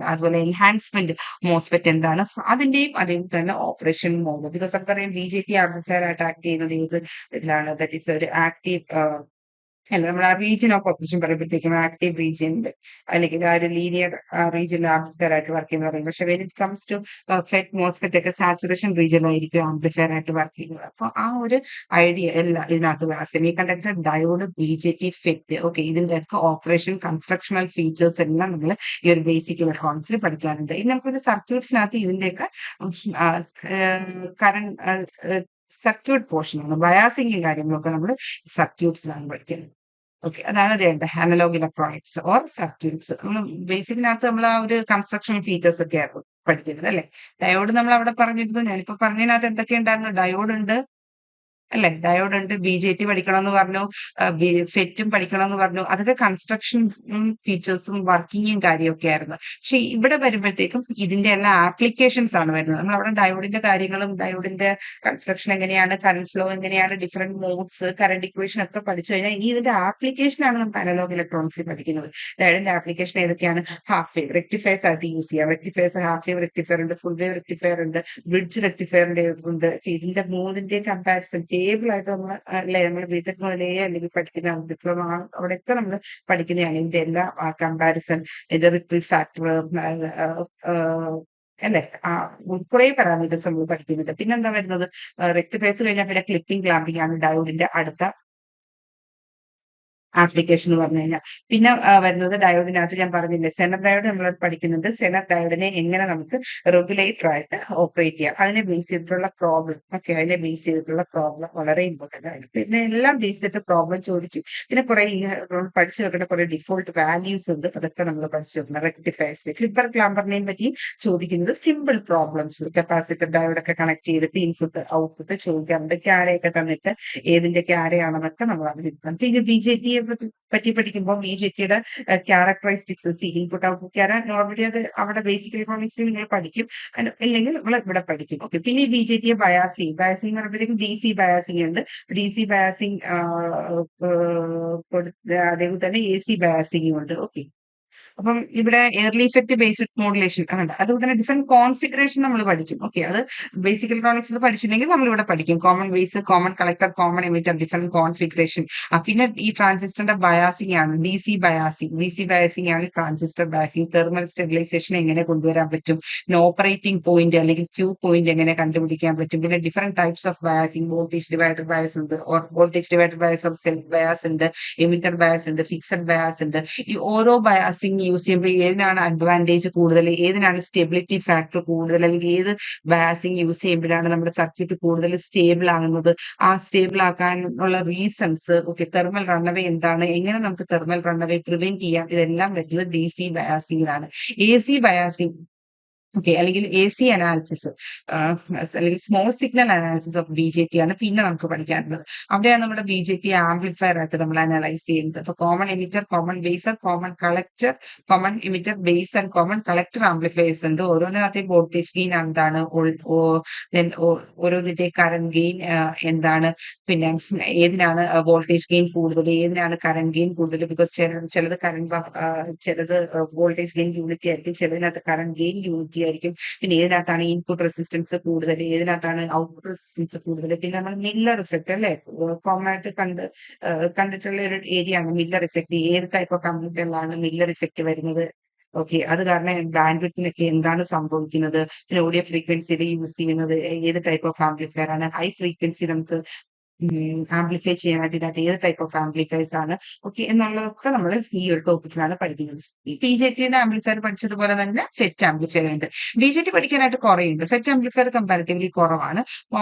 അതുപോലെ എൻഹാൻസ്മെന്റ് മോസ്ഫെറ്റ് എന്താണ്, അതിന്റെയും അതേ തന്നെ ഓപ്പറേഷൻ മോഡ്. ബിക്കോസ് നമുക്കറിയാം BJT ആംപ്ലിഫയർ ആയിട്ട് ആക്ട് ചെയ്യുന്നത് ഏത് ഇതിലാണ്, ദാറ്റ് ഈസ് ഒരു ആക്റ്റീവ് അല്ല നമ്മൾ ആ റീജിയൻ ഓഫ് ഓപ്പറേഷൻ പറയുമ്പോഴത്തേക്കും ആക്റ്റീവ് റീജിയനിൽ അല്ലെങ്കിൽ ആ ഒരു ലീനിയർ റീജിയനിൽ ആംപ്ലിഫയർ ആയിട്ട് വർക്ക് ചെയ്യുന്ന പറയും. പക്ഷെ when it comes to FET MOSFET ഒക്കെ സാച്ചുറേഷൻ റീജിയനിലായിരിക്കും ആംപ്ലിഫയർ ആയിട്ട് വർക്ക് ചെയ്യുന്നത്. അപ്പൊ ആ ഒരു ഐഡിയ എല്ലാം ഇതിനകത്ത് semiconductor, diode, BJT, FET, okay, ഇതിന്റെ ഒക്കെ ഓപ്പറേഷൻ, കൺസ്ട്രക്ഷണൽ ഫീച്ചേഴ്സ് എല്ലാം നമ്മൾ ഈ ഒരു ബേസിക് ഇലക്ട്രോണിക്സിൽ പഠിക്കാനുണ്ട്. ഇനി നമുക്കൊരു സർക്യൂട്ട്സിനകത്ത് ഇതിന്റെയൊക്കെ കറണ്ട് സർക്യൂട്ട് പോർഷനാണ്, ബയാസിംഗ് കാര്യങ്ങളൊക്കെ നമ്മൾ സർക്യൂട്ട്സിലാണ് പഠിക്കുന്നത്. ഓക്കെ, അതാണ് വേണ്ട അനലോഗ് ഇലക്ട്രോണിക്സ് ഓർ സർക്യൂട്ട്സ്. നമ്മൾ ബേസിക്കിനകത്ത് നമ്മൾ ആ ഒരു കൺസ്ട്രക്ഷൻ ഫീച്ചേഴ്സ് ഒക്കെ ആയിരുന്നു പഠിക്കുന്നത് അല്ലെ. ഡയോഡ് നമ്മൾ അവിടെ പറഞ്ഞിരുന്നു, ഞാനിപ്പോ പറഞ്ഞതിനകത്ത് എന്തൊക്കെ ഉണ്ടായിരുന്നു? ഡയോഡ് ഉണ്ട് അല്ലെ, ഡയോഡ് ഉണ്ട്, BJT പഠിക്കണമെന്ന് പറഞ്ഞു, ഫെറ്റും പഠിക്കണമെന്ന് പറഞ്ഞു. അതൊക്കെ കൺസ്ട്രക്ഷൻ ഫീച്ചേഴ്സും വർക്കിങ്ങും കാര്യമൊക്കെ ആയിരുന്നു. പക്ഷെ ഇവിടെ വരുമ്പോഴത്തേക്കും ഇതിന്റെ എല്ലാ ആപ്ലിക്കേഷൻസ് ആണ് വരുന്നത്. നമ്മൾ അവിടെ ഡയോഡിന്റെ കാര്യങ്ങളും ഡയോഡിന്റെ കൺസ്ട്രക്ഷൻ എങ്ങനെയാണ്, കറന്റ് ഫ്ലോ എങ്ങനെയാണ്, ഡിഫറെന്റ് മോഡ്സ്, കറന്റ് ഇക്വേഷൻ ഒക്കെ പഠിച്ചു കഴിഞ്ഞാൽ ഇനി ഇതിന്റെ ആപ്ലിക്കേഷൻ ആണ് നമുക്ക് അനലോഗ് ഇലക്ട്രോണിക്സിൽ പഠിക്കുന്നത്. ഡയോഡിന്റെ ആപ്ലിക്കേഷൻ ഏതൊക്കെയാണ്? ഹാഫ് വേവ് റെക്ടിഫയേഴ്സ് ആയിട്ട് യൂസ് ചെയ്യാം. റെക്ടിഫയേഴ്സ് ഹാഫ് വേവ് റെക്ടിഫയർ ഉണ്ട്, ഫുൾ വേവ് റെക്ടിഫയർ ഉണ്ട്, ബ്രിഡ്ജ് റെക്ടിഫയറിന്റെ ഉണ്ട്. ഇതിന്റെ മൂന്നിന്റെ കമ്പാരിസൺ ടേബിൾ ആയിട്ട് നമ്മൾ അല്ലെ, നമ്മൾ ബിടെക് മുതലേ അല്ലെങ്കിൽ പഠിക്കുന്ന ഡിപ്ലോമ അവിടെയൊക്കെ നമ്മൾ പഠിക്കുന്നതാണ് ഇതിന്റെ എല്ലാ കമ്പാരിസൺ, ഇതിന്റെ റിപ്പിൾ ഫാക്ടർ അല്ലെ, കുറെ പാരാമീറ്റേഴ്സ് നമ്മൾ പഠിക്കുന്നുണ്ട്. പിന്നെന്താ വരുന്നത്? റെക്ടിഫയേഴ്സ് കഴിഞ്ഞാൽ പിന്നെ ക്ലിപ്പിംഗ്, ക്ലാമ്പിംഗ് ആണ് ഡയോഡിന്റെ അടുത്ത ആപ്ലിക്കേഷൻ എന്ന് പറഞ്ഞു കഴിഞ്ഞാൽ. പിന്നെ വരുന്നത് ഡയോഡിനകത്ത് ഞാൻ പറഞ്ഞില്ലേ, സെനർ ഡയോഡ് നമ്മൾ പഠിക്കുന്നുണ്ട്. സെനർ ഡയോഡിനെ എങ്ങനെ നമുക്ക് റെഗുലേറ്റർ ആയിട്ട് ഓപ്പറേറ്റ് ചെയ്യാം, അതിനെ ബേസ് ചെയ്തിട്ടുള്ള പ്രോബ്ലം, ഓക്കെ, അതിനെ ബേസ് ചെയ്തിട്ടുള്ള പ്രോബ്ലം വളരെ ഇമ്പോർട്ടന്റ് ആണ്. ഇതിനെല്ലാം ബേസ് ചെയ്തിട്ട് പ്രോബ്ലം ചോദിക്കും. പിന്നെ കുറെ പഠിച്ചു വെക്കേണ്ട കുറെ ഡിഫോൾട്ട് വാല്യൂസ് ഉണ്ട്, അതൊക്കെ നമ്മൾ പഠിച്ചു വെക്കണം. റെക്ടിഫയേഴ്സ്, ക്ലിപ്പർ ക്ലാമ്പറിനെയും പറ്റി ചോദിക്കുന്നത് സിമ്പിൾ പ്രോബ്ലംസ്, കപ്പാസിറ്റർ ഡയോഡൊക്കെ കണക്ട് ചെയ്തിട്ട് ഇൻപുട്ട് ഔട്ട്പുട്ട് ചോദിക്കാറുണ്ട്. ക്യാരയൊക്കെ തന്നിട്ട് ഏതിന്റെ ക്യാരയാണെന്നൊക്കെ നമ്മൾ അറിഞ്ഞിരിക്കണം. പിന്നെ BJT പറ്റി പഠിക്കുമ്പോൾ BJTയുടെ ക്യാരക്ടറിസ്റ്റിക്സ്, ഇൻപുട്ട് ഔട്ട്പുട്ട് ക്യാര നോർമലി അത് അവിടെ ബേസിക് ഇലക്ട്രോണിക്സിൽ നിങ്ങൾ പഠിക്കും, ഇല്ലെങ്കിൽ നമ്മൾ ഇവിടെ പഠിക്കും. ഓക്കെ, പിന്നെ BJT ബയാസിംഗ്, ബയാസിംഗ് എന്ന് പറയുമ്പോഴത്തേക്കും DC ബയാസിംഗ് ഉണ്ട്. DC ബയാസിംഗ് അതേപോലെ തന്നെ AC ബയാസിംഗും ഉണ്ട്. ഓക്കെ, അപ്പം ഇവിടെ എയർലി ഇഫക്റ്റ് ബേസ്ഡ് മോഡുലേഷൻ ഉണ്ട്. അതുപോലെ തന്നെ ഡിഫറെന്റ് കോൺഫിഗറേഷൻ നമ്മൾ പഠിക്കും. ഓക്കെ, അത് ബേസിക് ഇലക്ട്രോണിക്സിൽ പഠിച്ചില്ലെങ്കിൽ നമ്മൾ ഇവിടെ പഠിക്കും. Common base, common collector, common emitter, different configuration. പിന്നെ ഈ ട്രാൻസിസ്റ്ററിന്റെ ബയാസിംഗ് ആണ് DC ബയാസിംഗ്. DC ബയാസിംഗ് ആണ് ട്രാൻസിസ്റ്റർ ബയാസിംഗ്. തെർമൽ സ്റ്റെബിലൈസേഷൻ എങ്ങനെ കൊണ്ടുവരാൻ പറ്റും, ഓപ്പറേറ്റിംഗ് പോയിന്റ് അല്ലെങ്കിൽ ക്യൂ പോയിന്റ് എങ്ങനെ കണ്ടുപിടിക്കാൻ പറ്റും. പിന്നെ different types of biasing, voltage divider bias ഉണ്ട്, voltage divider bias of self bias ഉണ്ട്, എമിറ്റർ ബയാസ് ഉണ്ട്, ഫിക്സഡ് ബയാസ് ഉണ്ട്. ഈ ഓരോ ബയാസിംഗ് യൂസ് ചെയ്യുമ്പോൾ ഏതിനാണ് അഡ്വാൻറ്റേജ് കൂടുതൽ, ഏതിനാണ് സ്റ്റെബിലിറ്റി ഫാക്ടർ കൂടുതൽ, അല്ലെങ്കിൽ ഏത് ബയാസിംഗ് യൂസ് ചെയ്യുമ്പോഴാണ് നമ്മുടെ സർക്യൂട്ട് കൂടുതൽ സ്റ്റേബിൾ ആകുന്നത്, ആ സ്റ്റേബിൾ ആക്കാനുള്ള റീസൺസ്, ഓക്കെ, തെർമൽ റണ്ണവേ എന്താണ്, എങ്ങനെ നമുക്ക് തെർമൽ റണ്ണവേ പ്രിവെന്റ് ചെയ്യാം, ഇതെല്ലാം വരുന്നത് DC ബയാസിംഗിലാണ്. AC ബയാസിംഗ്, ഓക്കെ, അല്ലെങ്കിൽ AC അനാലിസിസ്, അല്ലെങ്കിൽ small signal analysis of BJT ആണ് പിന്നെ നമുക്ക് പഠിക്കാനുള്ളത്. അവിടെയാണ് നമ്മുടെ BJT ആംപ്ലിഫയർ ആയിട്ട് നമ്മൾ അനലൈസ് ചെയ്യുന്നത്. അപ്പൊ common emitter, common base, common collector, common emitter base and common collector amplifiers ഉണ്ട്. ഓരോന്നിനകത്തെയും വോൾട്ടേജ് ഗെയിൻ എന്താണ്, ഓരോന്നിന്റെ കറന്റ് ഗെയിൻ എന്താണ്, പിന്നെ ഏതിനാണ് വോൾട്ടേജ് ഗെയിൻ കൂടുതൽ, ഏതിനാണ് കറന്റ് ഗെയിൻ കൂടുതൽ. ബിക്കോസ് ചിലത് ചിലത് വോൾട്ടേജ് ഗെയിൻ യൂണിറ്റി ആയിരിക്കും, ചിലതിനകത്ത് കറന്റ് ഗെയിൻ യൂണിറ്റി ആയിരിക്കും. പിന്നെ ഏതിനകത്താണ് ഇൻപുട്ട് റെസിസ്റ്റൻസ് കൂടുതൽ, ഏതിനകത്താണ് ഔട്ട്പുട്ട് റെസിസ്റ്റൻസ് കൂടുതൽ. പിന്നെ നമ്മൾ മില്ലർ ഇഫക്റ്റ് അല്ലെ, കോമൺ ആയിട്ട് കണ്ടിട്ടുള്ള ഒരു ഏരിയ ആണ് മില്ലർ ഇഫക്റ്റ്. ഏത് ടൈപ്പ് ഓഫ് കമ്പ്യൂട്ടറിലാണ് മില്ലർ ഇഫക്റ്റ് വരുന്നത്, ഓക്കെ, അത് കാരണം ബാൻഡ് വിഡ്ത്തിനൊക്കെ എന്താണ് സംഭവിക്കുന്നത്. പിന്നെ ഓഡിയോ ഫ്രീക്വൻസിയിൽ യൂസ് ചെയ്യുന്നത് ഏത് ടൈപ്പ് ഓഫ് ആംപ്ലിഫയർ ആണ്. ഹൈ ഫ്രീക്വൻസി നമുക്ക് ആംപ്ലിഫൈ ചെയ്യാനായിട്ട് ഇതിനകത്ത് ഏത് ടൈപ്പ് ഓഫ് ആംപ്ലിഫയേഴ്സ് ആണ്, ഓക്കെ, എന്നുള്ളതൊക്കെ നമ്മൾ ഈ ഒരു ടോപ്പിക്കിലാണ് പഠിക്കുന്നത്. ഈ BJTയുടെ ആംപ്ലിഫയർ പഠിച്ചതുപോലെ തന്നെ ഫെറ്റ് ആംപ്ലിഫയർ ഉണ്ട്. BJT പഠിക്കാനായിട്ട് കുറെ ഉണ്ട്, ഫെറ്റ് ആംപ്ലിഫയർ കമ്പാരിറ്റീവ്ലി കുറവാണ്.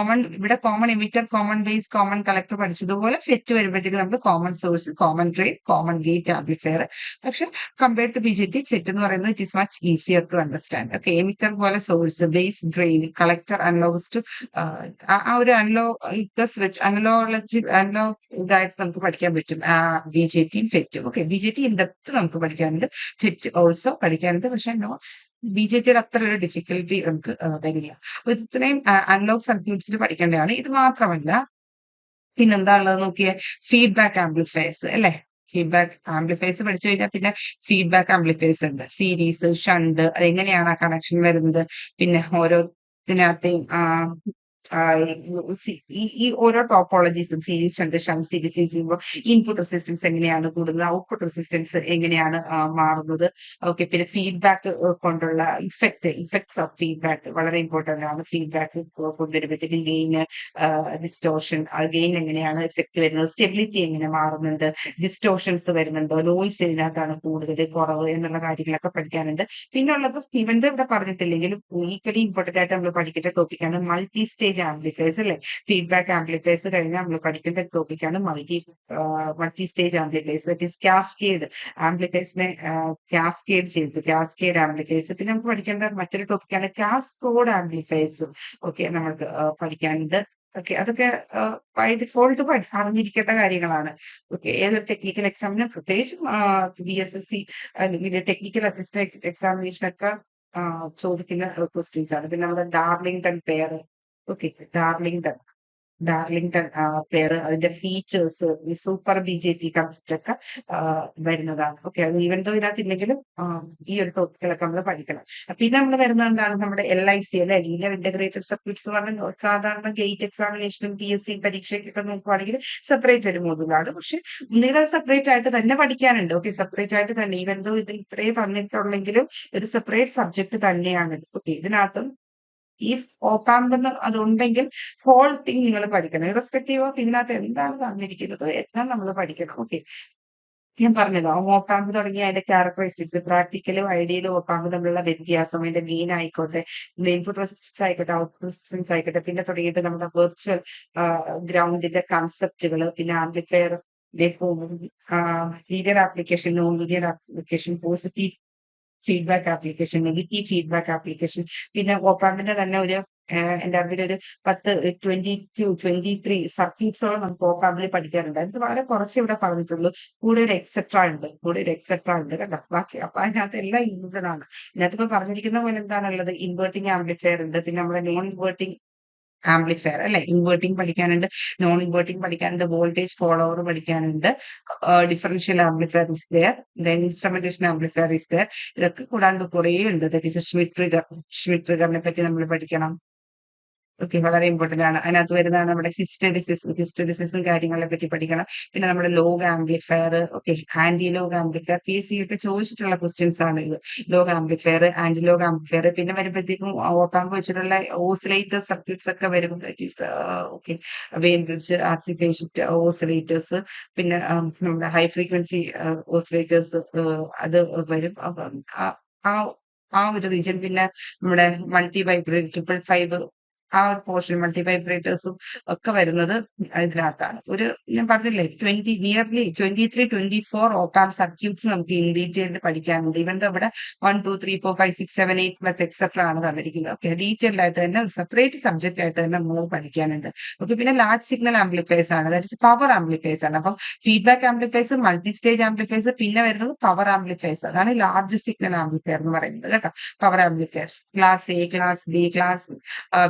ഇവിടെ common emitter, common base, common collector പഠിച്ചതുപോലെ ഫെറ്റ് വരുമ്പോഴത്തേക്ക് നമുക്ക് common source, common drain, common gate amplifier. പക്ഷെ കമ്പയർഡ് ടു BJT, ഫെറ്റ് എന്ന് പറയുന്നത് it is much easier to understand. Okay, emitter പോലെ source, base, drain, collector, analogs to ആ ഒരു analogous വെച്ച് അനലോഗ് ഇതായിട്ട് നമുക്ക് പഠിക്കാൻ പറ്റും BJTയും ഫെറ്റും. ഓക്കെ, BJT ഇൻ ഡെപ്ത് നമുക്ക് പഠിക്കാനുണ്ട്, ഫെറ്റ് ഓൾസോ പഠിക്കാനുണ്ട്. പക്ഷെ BJTയുടെ അത്ര ഒരു ഡിഫിക്കൽട്ടി നമുക്ക് വരില്ല. അപ്പൊ ഇത്രയും അനലോഗ് സർക്യൂട്ട്സിൽ പഠിക്കേണ്ടതാണ്. ഇത് മാത്രമല്ല പിന്നെന്താ ഉള്ളത് നോക്കിയേ, ഫീഡ്ബാക്ക് ആംപ്ലിഫയേഴ്സ് അല്ലെ. ഫീഡ്ബാക്ക് ആംപ്ലിഫയേഴ്സ് പഠിച്ചു കഴിഞ്ഞാൽ പിന്നെ ഫീഡ്ബാക്ക് ആംപ്ലിഫയേഴ്സ് ഉണ്ട്, സീരീസ്, ഷണ്ട്, അതെങ്ങനെയാണ് ആ കണക്ഷൻ വരുന്നത്. പിന്നെ ഓരോത്തിനകത്തെയും ഈ ഓരോ ടോപ്പോളജീസും സീരീസ് ഉണ്ട്, ഷണ്ട് സീരീസ് യൂസ് ചെയ്യുമ്പോൾ ഇൻപുട്ട് റെസിസ്റ്റൻസ് എങ്ങനെയാണ് കൂടുന്നത്, ഔട്ട്പുട്ട് റെസിസ്റ്റൻസ് എങ്ങനെയാണ് മാറുന്നത്. ഓക്കെ, പിന്നെ ഫീഡ്ബാക്ക് കൊണ്ടുള്ള ഇഫക്ട്സ് ഓഫ് ഫീഡ്ബാക്ക് വളരെ ഇമ്പോർട്ടന്റ് ആണ്. ഫീഡ്ബാക്ക് കൊണ്ടുവരുമ്പോഴത്തേക്കും ഗെയിന്, ഡിസ്റ്റോഷൻ, ഗെയിൻ എങ്ങനെയാണ് എഫക്ട് വരുന്നത്, സ്റ്റെബിലിറ്റി എങ്ങനെ മാറുന്നുണ്ട്, ഡിസ്റ്റോഷൻസ് വരുന്നുണ്ടോ, നോയ്സ് ഇതിനകത്താണ് കൂടുതൽ കുറവ് എന്നുള്ള കാര്യങ്ങളൊക്കെ പഠിക്കാനുണ്ട്. പിന്നെ ഉള്ളത് ഇവന്റെ ഇവിടെ പറഞ്ഞിട്ടില്ലെങ്കിലും ഈക്വലി ഇമ്പോർട്ടന്റ് ആയിട്ട് നമ്മൾ പഠിക്കേണ്ട ടോപ്പിക്കാണ് മൾട്ടി സ്റ്റേജ് ആംപ്ലിഫയേഴ്സ് അല്ലെ. ഫീഡ്ബാക്ക് ആംപ്ലിഫയേഴ്സ് കഴിഞ്ഞാൽ നമ്മൾ പഠിക്കേണ്ട ടോപ്പിക്കാണ് multi stage amplifiers, that is cascade ആംപ്ലിഫയേഴ്സിനെ കാസ്കേഡ് ആംപ്ലിഫയേഴ്സ്. പിന്നെ നമുക്ക് പഠിക്കേണ്ട മറ്റൊരു ടോപ്പിക്കാണ് കാസ്കോഡ് ആംപ്ലിഫയേഴ്സ്. ഓക്കെ, നമുക്ക് പഠിക്കാനുണ്ട്. ഓക്കെ, അതൊക്കെ ബൈ ഡിഫോൾട്ട് അറിഞ്ഞിരിക്കേണ്ട കാര്യങ്ങളാണ്. ഓക്കെ, ഏതൊരു ടെക്നിക്കൽ എക്സാമിനും പ്രത്യേകിച്ചും BSSC അല്ലെങ്കിൽ ടെക്നിക്കൽ അസിസ്റ്റന്റ് എക്സാമിനേഷനൊക്കെ ചോദിക്കുന്ന ക്വസ്റ്റ്യൻസ് ആണ്. പിന്നെ നമ്മുടെ Darlington pair. Okay, Darlington Darlington pair, അതിന്റെ ഫീച്ചേഴ്സ്, സൂപ്പർ BJT കൺസെപ്റ്റ് ഒക്കെ വരുന്നതാണ്. ഓക്കെ, അത് ഈവൻ ദോ ഇതിനകത്ത് ഇല്ലെങ്കിലും ഈ ഒരു ടോപ്പിക്കുകളൊക്കെ നമ്മൾ പഠിക്കണം. പിന്നെ നമ്മൾ വരുന്നത് എന്താണ്, നമ്മുടെ LIC അല്ലെ, ലീനിയർ ഇന്റഗ്രേറ്റഡ് സർക്യൂട്ട്സ് എന്ന് പറഞ്ഞാൽ സാധാരണ ഗേറ്റ് എക്സാമിനേഷനും PSC പരീക്ഷയ്ക്കൊക്കെ നോക്കുവാണെങ്കിൽ സെപ്പറേറ്റ് ഒരു മോഡ്യൂളാണ്. പക്ഷെ നിങ്ങൾ സെപ്പറേറ്റ് ആയിട്ട് തന്നെ പഠിക്കാനുണ്ട്. ഓക്കെ, സെപ്പറേറ്റ് ആയിട്ട് തന്നെ, ഈവൻ ദോ ഇതിൽ ഇത്രയും തന്നിട്ടുള്ളെങ്കിലും ഒരു സെപ്പറേറ്റ് സബ്ജക്ട് തന്നെയാണ്. ഓക്കെ, ഇതിനകത്തും ഈ ഓപ്പാമ്പ് എന്ന് അതുണ്ടെങ്കിൽ ഹോൾ തിങ് നിങ്ങൾ പഠിക്കണം. ഇറസ്പെക്റ്റീവ് ഓഫ് ഇതിനകത്ത് എന്താണ് തന്നിരിക്കുന്നത് എല്ലാം നമ്മൾ പഠിക്കണം. ഓക്കെ, ഞാൻ പറഞ്ഞല്ലോ ഓപ്പാമ്പ് തുടങ്ങിയ അതിന്റെ ക്യാരക്ടറിസ്റ്റിക്സ്, പ്രാക്ടിക്കലും ഐഡിയലും ഓപ്പാമ്പ് തമ്മിലുള്ള വ്യത്യാസം, അതിന്റെ ഗെയിൻ ആയിക്കോട്ടെ, ഇൻപുട്ട് റെസിസ്റ്റൻസ് ആയിക്കോട്ടെ, ഔട്ട്പുട്ട് റെസിസ്റ്റൻസ് ആയിക്കോട്ടെ, പിന്നെ തുടങ്ങിയിട്ട് നമ്മുടെ വെർച്വൽ ഗ്രൗണ്ടിന്റെ കൺസെപ്റ്റുകൾ, പിന്നെ amplifier linear application, non linear application, positive feedback application, negative feedback application. പിന്നെ ഓപ്പാമ്പിന്റെ തന്നെ ഒരു എന്റെ അറിവിൽ ഒരു 22-23 സർക്യൂട്ട്സോളം നമുക്ക് ഓപ്പാമ്പിൽ പഠിക്കാറുണ്ട്. അത് വളരെ കുറച്ച് ഇവിടെ പറഞ്ഞിട്ടുള്ളൂ. കൂടെ ഒരു എക്സെട്ര ഉണ്ട് കേട്ടോ. ബാക്കി അപ്പൊ അതിനകത്ത് എല്ലാം ഇൻക്ലൂഡഡ് ആണ്. ഇതിനകത്ത് ഇപ്പൊ പറഞ്ഞിരിക്കുന്ന പോലെ എന്താണുള്ളത്, ഇൻവേർട്ടിംഗ് ആംപ്ലിഫയർ ഉണ്ട്, പിന്നെ നമ്മുടെ നോൺ ഇൻവേർട്ടിംഗ് ആംപ്ലിഫയർ അല്ലെ, ഇൻവേർട്ടിംഗ് പഠിക്കാനുണ്ട്, നോൺ ഇൻവേർട്ടിംഗ് പഠിക്കാനുണ്ട്, വോൾട്ടേജ് ഫോളോവർ പഠിക്കാനുണ്ട്, differential amplifier is there, then instrumentation amplifier is there. ഇതൊക്കെ കൂടാണ്ട് കുറേ ഉണ്ട്. ദാറ്റ് ഈസ് ഷ്മിറ്റ് ട്രിഗറിനെ പറ്റി നമ്മൾ പഠിക്കണം. ഓക്കെ, വളരെ ഇമ്പോർട്ടന്റ് ആണ്. അതിനകത്ത് വരുന്നതാണ് നമ്മുടെ ഹിസ്റ്റഡിസിസും കാര്യങ്ങളെ പറ്റി പഠിക്കണം. പിന്നെ നമ്മുടെ log amplifier, okay, anti log amplifier, PSC ഒക്കെ ചോദിച്ചിട്ടുള്ള ക്വസ്റ്റ്യൻസ് ആണ് ഇത്. Log amplifier, anti log amplifier, പിന്നെ വരുമ്പോഴത്തേക്കും ഓപ്പാമ്പ് വെച്ചിട്ടുള്ള ഓസിലേറ്റർ സർക്യൂട്ട്സ് ഒക്കെ വരും. Okay, Wien bridge, RC phase shift oscillators, പിന്നെ നമ്മുടെ ഹൈ ഫ്രീക്വൻസി ഓസിലേറ്റേഴ്സ് അത് വരും. അപ്പം ആ ആ ഒരു റീജിയൻ, പിന്നെ നമ്മുടെ മൾട്ടി വൈബ്രേറ്റ് 555 ആ ഒരു പോർഷൻ, മൾട്ടി വൈബ്രേറ്റേഴ്സും ഒക്കെ വരുന്നത് ഇതിനകത്താണ്. ഞാൻ പറഞ്ഞില്ലേ, നിയർലി 23-24 ഓപ്പാം സർക്യൂട്ട്സ് നമുക്ക് ഇൻ ഡീറ്റെയിൽഡ് പഠിക്കാനുണ്ട്. ഇവൻ ഇവിടെ 1, 2, 3, 4, 5, 6, 7, 8 പ്ലസ് എക്സെട്ര ആണ് തന്നിരിക്കുന്നത്. ഓക്കെ, ഡീറ്റെയിൽഡ് ആയിട്ട് തന്നെ ഒരു സെപ്പറേറ്റ് സബ്ജക്ട് ആയിട്ട് തന്നെ നമ്മൾ പഠിക്കാനുണ്ട്. ഓക്കെ, പിന്നെ ലാർജ് സിഗ്നൽ ആംപ്ലിഫയേഴ്സ് ആണ്, ദാറ്റ് പവർ ആംപ്ലിഫയേഴ്സ് ആണ്. അപ്പം feedback amplifiers, multi stage amplifiers, പിന്നെ വരുന്നത് പവർ ആംപ്ലിഫയേഴ്സ്. അതാണ് ലാർജ് സിഗ്നൽ ആംപ്ലിഫയർ എന്ന് പറയുന്നത് കേട്ടോ. Power amplifier class A, class B, class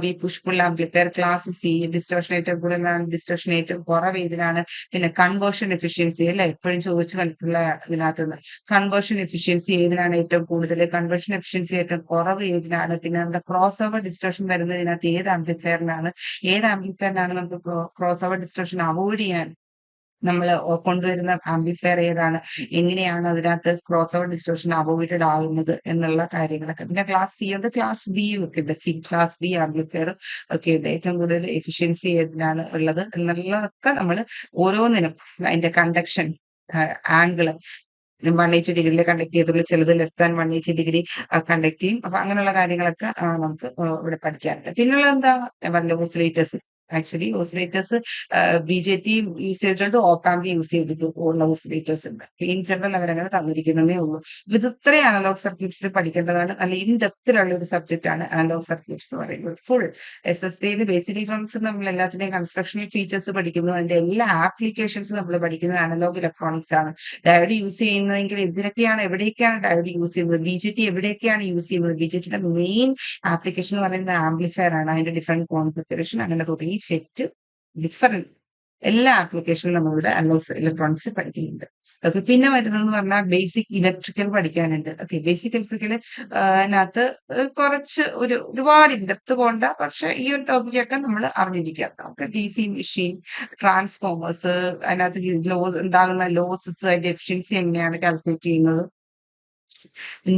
B push pull amplifier, class C distortion ഏറ്റവും കൂടുതലാണ്, ഡിസ്റ്റോഷൻ ഏറ്റവും കുറവ് ഇതിനാണ്. പിന്നെ കൺവേർഷൻ എഫിഷ്യൻസി അല്ലെ, എപ്പോഴും ചോദിച്ചു കണ്ടിട്ടുള്ള ഇതിനകത്തുനിന്ന് കൺവേർഷൻ എഫിഷ്യൻസി ഏതിനാണ് ഏറ്റവും കൂടുതൽ, കൺവേർഷൻ എഫിഷ്യൻസി ഏറ്റവും കുറവ് ഏതിനാണ്. പിന്നെ നമ്മുടെ ക്രോസ് ഓവർ ഡിസ്റ്റോഷൻ വരുന്നത് ഇതിനകത്ത് ഏത് ആംപ്ലിഫയറിനാണ് നമുക്ക് ക്രോസ് ഓവർ ഡിസ്റ്റോഷൻ അവോയ്ഡ് ചെയ്യാൻ നമ്മൾ കൊണ്ടുവരുന്ന ആംപ്ലിഫയർ ഏതാണ്, എങ്ങനെയാണ് അതിനകത്ത് ക്രോസ് ഓവർ ഡിസ്റ്റോഷൻ അവോയ്ഡഡ് ആകുന്നത് എന്നുള്ള കാര്യങ്ങളൊക്കെ. പിന്നെ ക്ലാസ് C ഉണ്ട്, ക്ലാസ് D ഒക്കെ ഉണ്ട്. ക്ലാസ് D ആംപ്ലിഫയർ ഒക്കെ ഉണ്ട്. ഏറ്റവും കൂടുതൽ എഫിഷ്യൻസി ഏതിനാണ് ഉള്ളത് എന്നുള്ളതൊക്കെ നമ്മൾ ഓരോന്നിനും അതിന്റെ കണ്ടക്ഷൻ ആംഗിള് 180 ഡിഗ്രിയിൽ കണ്ടക്ട് ചെയ്തുള്ളൂ, ചിലത് ലെസ് 180 ഡിഗ്രി കണ്ടക്ട് ചെയ്യും. അപ്പൊ അങ്ങനെയുള്ള കാര്യങ്ങളൊക്കെ നമുക്ക് ഇവിടെ പഠിക്കാറുണ്ട്. പിന്നുള്ളത് എന്താ, ഞാൻ പറഞ്ഞ oscillators. Actually oscillators BJT use ചെയ്തിട്ടുണ്ട്, ഓപ്പാമ്പ് യൂസ് ചെയ്തിട്ടുള്ള ഓസിലേറ്റേഴ്സ് ഉണ്ട്. ഇൻ ജനറൽ അവരങ്ങനെ തന്നിരിക്കുന്നതേ ഉള്ളൂ. ഇത് ഇത്രയും അനലോഗ് സർക്യൂട്ട്സിൽ പഠിക്കേണ്ടതാണ്. നല്ല ഇൻ ഡെപ്തിലുള്ള ഒരു സബ്ജക്ട് ആണ് അനലോഗ് സർക്യൂട്ട്സ് എന്ന് പറയുന്നത്. ഫുൾ SSDയിൽ ബേസിക് ഇലക്ട്രോണിക്സ് നമ്മൾ എല്ലാത്തിന്റെയും കൺസ്ട്രക്ഷണൽ ഫീച്ചേഴ്സ് പഠിക്കുന്നു, അതിന്റെ എല്ലാ ആപ്ലിക്കേഷൻസ് നമ്മൾ പഠിക്കുന്നത് അനലോഗ് ഇലക്ട്രോണിക്സ് ആണ്. ഡയോഡ് യൂസ് ചെയ്യുന്നതെങ്കിൽ എവിടെയൊക്കെയാണ് ഡയോഡ് യൂസ് ചെയ്യുന്നത്, BJT എവിടെയൊക്കെയാണ് യൂസ് ചെയ്യുന്നത്, BJTയുടെ മെയിൻ ആപ്ലിക്കേഷൻ എന്ന് പറയുന്നത് ആംപ്ലിഫയർ ആണ്. അതിന്റെ ഡിഫറെന്റ് കോൺഫിഗറേഷൻ അങ്ങനെ തുടങ്ങി ഫെറ്റ് ഡിഫറെന്റ് എല്ലാ ആപ്ലിക്കേഷനും നമ്മളിവിടെ അനലോഗ് ഇലക്ട്രോണിക്സ് പഠിക്കുന്നുണ്ട്. ഓക്കെ. പിന്നെ വരുന്നതെന്ന് പറഞ്ഞാൽ ബേസിക് ഇലക്ട്രിക്കൽ പഠിക്കാനുണ്ട്. ഓക്കെ. ബേസിക് ഇലക്ട്രിക്കൽ നകത്ത് കുറച്ച് ഒരുപാട് ഇൻഡെപ്ത് പോണ്ട. പക്ഷെ ഈ ഒരു ടോപ്പിക്കൊക്കെ നമ്മൾ അറിഞ്ഞിരിക്കുക. നമുക്ക് ഡിസി മെഷീൻ, ട്രാൻസ്ഫോമേഴ്സ്, അതിനകത്ത് ഉണ്ടാകുന്ന ലോസസ്, അതിന്റെ എഫിഷ്യൻസി എങ്ങനെയാണ് കാൽക്കുലേറ്റ് ചെയ്യുന്നത്,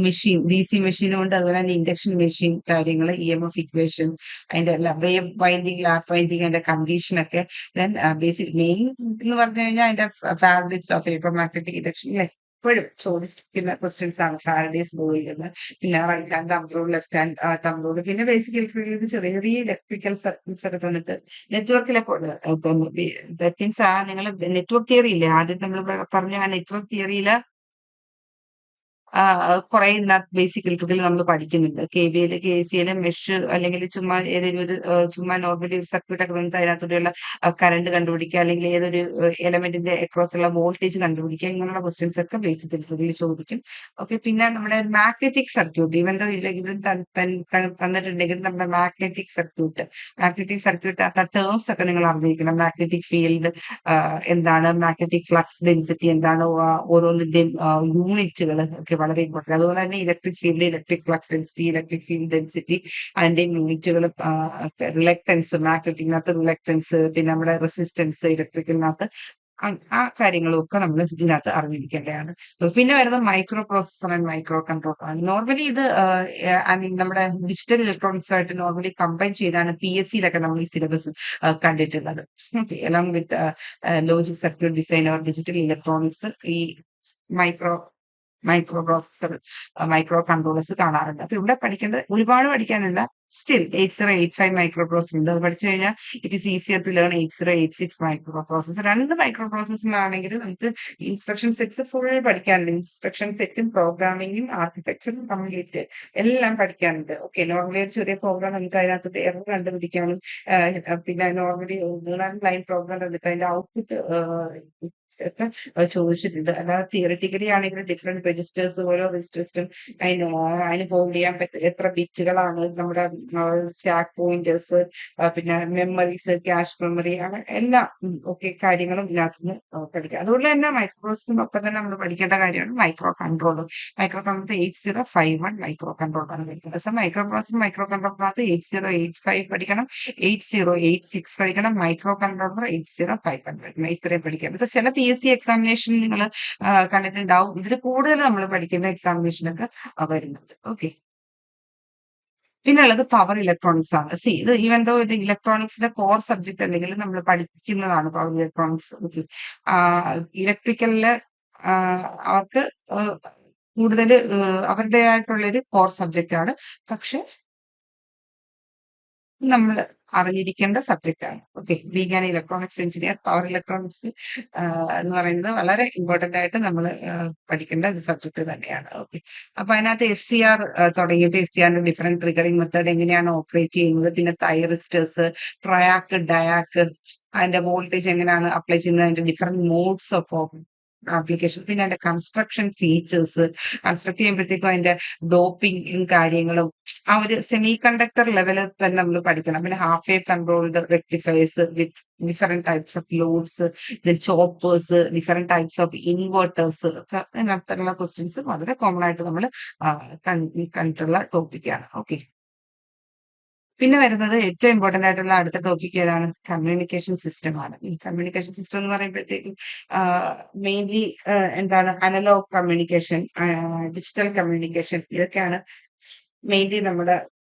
മെഷീൻ, ഡിസി മെഷീനും ഉണ്ട്. അതുപോലെ തന്നെ ഇൻഡക്ഷൻ മെഷീൻ കാര്യങ്ങൾ, EMF ഇക്വേഷൻ, അതിന്റെ വേവ് വൈൻഡിങ്, ലാപ്പ് വൈൻഡിങ്, അതിന്റെ കണ്ടീഷൻ ഒക്കെ. ദെൻ ബേസിക് മെയിൻ എന്ന് പറഞ്ഞു കഴിഞ്ഞാൽ അതിന്റെ Faraday's law of electromagnetic induction അല്ലെ, എപ്പോഴും ചോദിക്കുന്ന ക്വസ്റ്റ്യൻസ് ആണ് ഫാരഡേസ് ലോയിൽ നിന്ന്. പിന്നെ right hand thumb rule, left hand thumb rule, പിന്നെ ബേസിക് ഇലക്ട്രിക്കൽ ചെറിയ ചെറിയ ഇലക്ട്രിക്കൽ സർക്യൂട്ട്സ് ഒക്കെ തന്നിട്ട് നെറ്റ്വർക്കിലൊക്കെ ദാറ്റ് മീൻസ് നിങ്ങൾ നെറ്റ്വർക്ക് തിയറി ഇല്ലേ, ആദ്യം നമ്മൾ പറഞ്ഞ ആ നെറ്റ്വർക്ക് തിയറിയില് കുറെ ഇതിനകത്ത് ബേസിക് ഇലക്ട്രിക്കൽ നമ്മൾ പഠിക്കുന്നുണ്ട്. KVL, KCL, മെഷ്, അല്ലെങ്കിൽ ചുമ്മാ ഏതെങ്കിലും ഒരു ചുമ്മാ നോർമലി ഒരു സർക്യൂട്ട് ഒക്കെ വന്നിട്ട് അതിനകത്തൂടെയുള്ള കറണ്ട് കണ്ടുപിടിക്കുക, അല്ലെങ്കിൽ ഏതൊരു എലമെന്റിന്റെ അക്രോസ് ഉള്ള വോൾട്ടേജ് കണ്ടുപിടിക്കുക, ഇങ്ങനെയുള്ള ക്വസ്റ്റ്യൻസ് ഒക്കെ ബേസിക് ഇലക്ട്രിക്കലിൽ ചോദിക്കും. ഓക്കെ. പിന്നെ നമ്മുടെ മാഗ്നറ്റിക് സർക്യൂട്ട്, ഇവൻ ഇത് തന്നിട്ടുണ്ടെങ്കിൽ നമ്മുടെ മാഗ്നറ്റിക് സർക്യൂട്ട് ആ ടേംസ് ഒക്കെ നിങ്ങൾ അറിഞ്ഞിരിക്കണം. മാഗ്നറ്റിക് ഫീൽഡ് എന്താണ്, മാഗ്നറ്റിക് ഫ്ലക്സ് ഡെൻസിറ്റി എന്താണ്, ഓരോന്നിന്റെയും യൂണിറ്റുകൾ ഒക്കെ വളരെ ഇമ്പോർട്ടന്റ്. അതുപോലെ തന്നെ electric field, electric flux density, electric field density, അതിന്റെ യൂണിറ്റുകൾ, റിലക്ടൻസ്, മാഗ്നറ്റിക്കിനകത്ത് റിലക്ടൻസ്, പിന്നെ നമ്മുടെ റെസിസ്റ്റൻസ് ഇലക്ട്രിക്കലിനകത്ത്, ആ കാര്യങ്ങളും ഒക്കെ നമ്മൾ ഇതിനകത്ത് അറിഞ്ഞിരിക്കേണ്ടതാണ്. പിന്നെ വരുന്നത് micro processor and micro controller ആണ്. നോർമലി ഇത് ഐ മീൻ നമ്മുടെ ഡിജിറ്റൽ ഇലക്ട്രോണിക്സ് ആയിട്ട് നോർമലി കമ്പൈൻ ചെയ്താണ് PSCയിലൊക്കെ നമ്മൾ ഈ സിലബസ് കണ്ടിട്ടുള്ളത്. Okay. Along with logic circuit design or digital electronics, ഈ micro micro processor, micro controllers കാണാറുണ്ട്. അപ്പൊ ഇവിടെ പഠിക്കേണ്ടത് ഒരുപാട് പഠിക്കാനുള്ള, സ്റ്റിൽ 8085 മൈക്രോ പ്രോസസർ ഉണ്ട്. അത് പഠിച്ചു കഴിഞ്ഞാൽ it is easier to learn 8086 micro processor. രണ്ട് മൈക്രോ പ്രോസസറിലാണെങ്കിൽ നമുക്ക് ഇൻസ്ട്രക്ഷൻ സെറ്റ്സ് ഫുൾ പഠിക്കാനുണ്ട്. ഇൻസ്ട്രക്ഷൻ സെറ്റും പ്രോഗ്രാമിങ്ങും ആർക്കിടെക്ചറും കംപ്ലീറ്റ് എല്ലാം പഠിക്കാനുണ്ട്. ഓക്കെ. നോർമലി ഒരു ചെറിയ പ്രോഗ്രാം നമുക്ക് അതിനകത്ത് എറർ കണ്ടുപിടിക്കാനും, പിന്നെ നോർമലി 3-4 ലൈൻ പ്രോഗ്രാം തന്നിട്ട് അതിന്റെ ഔട്ട്പുട്ട് ഒക്കെ ചോദിച്ചിട്ടുണ്ട്. അല്ലാതെ തിയറിറ്റിക്കലി ആണെങ്കിൽ ഡിഫറെന്റ് രജിസ്റ്റേഴ്സ്, ഓരോ രജിസ്റ്റേഴ്സിനും അതിന് ഹോൾഡ് ചെയ്യാൻ എത്ര ബിറ്റുകളാണ്, നമ്മുടെ സ്റ്റാക്ക് പോയിന്റേഴ്സ്, പിന്നെ മെമ്മറീസ്, ക്യാഷ് മെമ്മറി, അങ്ങനെ എല്ലാ ഒക്കെ കാര്യങ്ങളും ഇതിനകത്തുനിന്ന് പഠിക്കാം. അതുകൊണ്ട് തന്നെ മൈക്രോ പ്രോസസ്സിനൊപ്പം തന്നെ നമ്മൾ പഠിക്കേണ്ട കാര്യമാണ് micro controller. Micro controller 8051 micro കൺട്രോളറാണ് പഠിക്കുന്നത്. സോ മൈക്രോ പ്രോസസ്, മൈക്രോ കൺട്രോളറിനകത്ത് 8085 പഠിക്കണം, 8086 പഠിക്കണം, മൈക്രോ കൺട്രോളർ 8051 പഠിക്കണം. ഇത്രയും പഠിക്കാം. ബിക്കോസ് ചില PSC എക്സാമിനേഷൻ നിങ്ങൾ കണ്ടിട്ടുണ്ടാവും, ഇതിൽ കൂടുതൽ നമ്മൾ പഠിക്കുന്ന എക്സാമിനേഷനൊക്കെ വരുന്നുണ്ട്. ഓക്കെ. പിന്നെ ഉള്ളത് പവർ ഇലക്ട്രോണിക്സ് ആണ്. സി ഇത് ഈവൻ ദോ ഒരു ഇലക്ട്രോണിക്സിന്റെ കോർ സബ്ജക്ട് അല്ലെങ്കിൽ നമ്മൾ പഠിക്കുന്നതാണ് പവർ ഇലക്ട്രോണിക്സ്. ഓക്കെ. ഇലക്ട്രിക്കലില് അവർക്ക് കൂടുതൽ അവരുടേതായിട്ടുള്ളൊരു കോർ സബ്ജക്റ്റ് ആണ്. പക്ഷെ നമ്മൾ അറിഞ്ഞിരിക്കേണ്ട സബ്ജക്റ്റ് ആണ്. Okay. Being an electronics engineer, power electronics എന്ന് പറയുന്നത് വളരെ ഇമ്പോർട്ടന്റ് ആയിട്ട് നമ്മൾ പഠിക്കേണ്ട ഒരു സബ്ജക്ട് തന്നെയാണ്. ഓക്കെ. അപ്പൊ അതിനകത്ത് SCR തുടങ്ങിയിട്ട് SCRന്റെ ഡിഫറെന്റ് ട്രിഗറിംഗ് മെത്തേഡ് എങ്ങനെയാണ് ഓപ്പറേറ്റ് ചെയ്യുന്നത്, പിന്നെ തൈറിസ്റ്റേഴ്സ്, ട്രയാക്ക്, ഡയാക്ക്, അതിന്റെ വോൾട്ടേജ് എങ്ങനെയാണ് അപ്ലൈ ചെയ്യുന്നത്, അതിന്റെ ഡിഫറെന്റ് മോഡ്സ് ഓഫ് ആപ്ലിക്കേഷൻ, പിന്നെ അതിന്റെ കൺസ്ട്രക്ഷൻ ഫീച്ചേഴ്സ്, കൺസ്ട്രക്ട് ചെയ്യുമ്പോഴത്തേക്കും അതിന്റെ ഡോപ്പിംഗും കാര്യങ്ങളും ആ ഒരു സെമി കണ്ടക്ടർ ലെവലിൽ തന്നെ നമ്മൾ പഠിക്കണം. പിന്നെ half wave controlled rectifiers with different types of loads, choppers, different types of inverters ഒക്കെ ഇതിനകത്തുള്ള ക്വസ്റ്റ്യൻസ് വളരെ കോമൺ ആയിട്ട് നമ്മൾ കണ്ടിട്ടുള്ള ടോപ്പിക്കാണ്. ഓക്കെ. പിന്നെ വരുന്നത് ഏറ്റവും ഇമ്പോർട്ടന്റ് ആയിട്ടുള്ള അടുത്ത ടോപ്പിക് ഏതാണ്? കമ്മ്യൂണിക്കേഷൻ സിസ്റ്റം ആണ്. ഈ കമ്മ്യൂണിക്കേഷൻ സിസ്റ്റം എന്ന് പറയുമ്പോഴത്തേക്കും മെയിൻലി എന്താണ്, അനലോഗ് കമ്മ്യൂണിക്കേഷൻ, ഡിജിറ്റൽ കമ്മ്യൂണിക്കേഷൻ, ഇതൊക്കെയാണ് മെയിൻലി നമ്മുടെ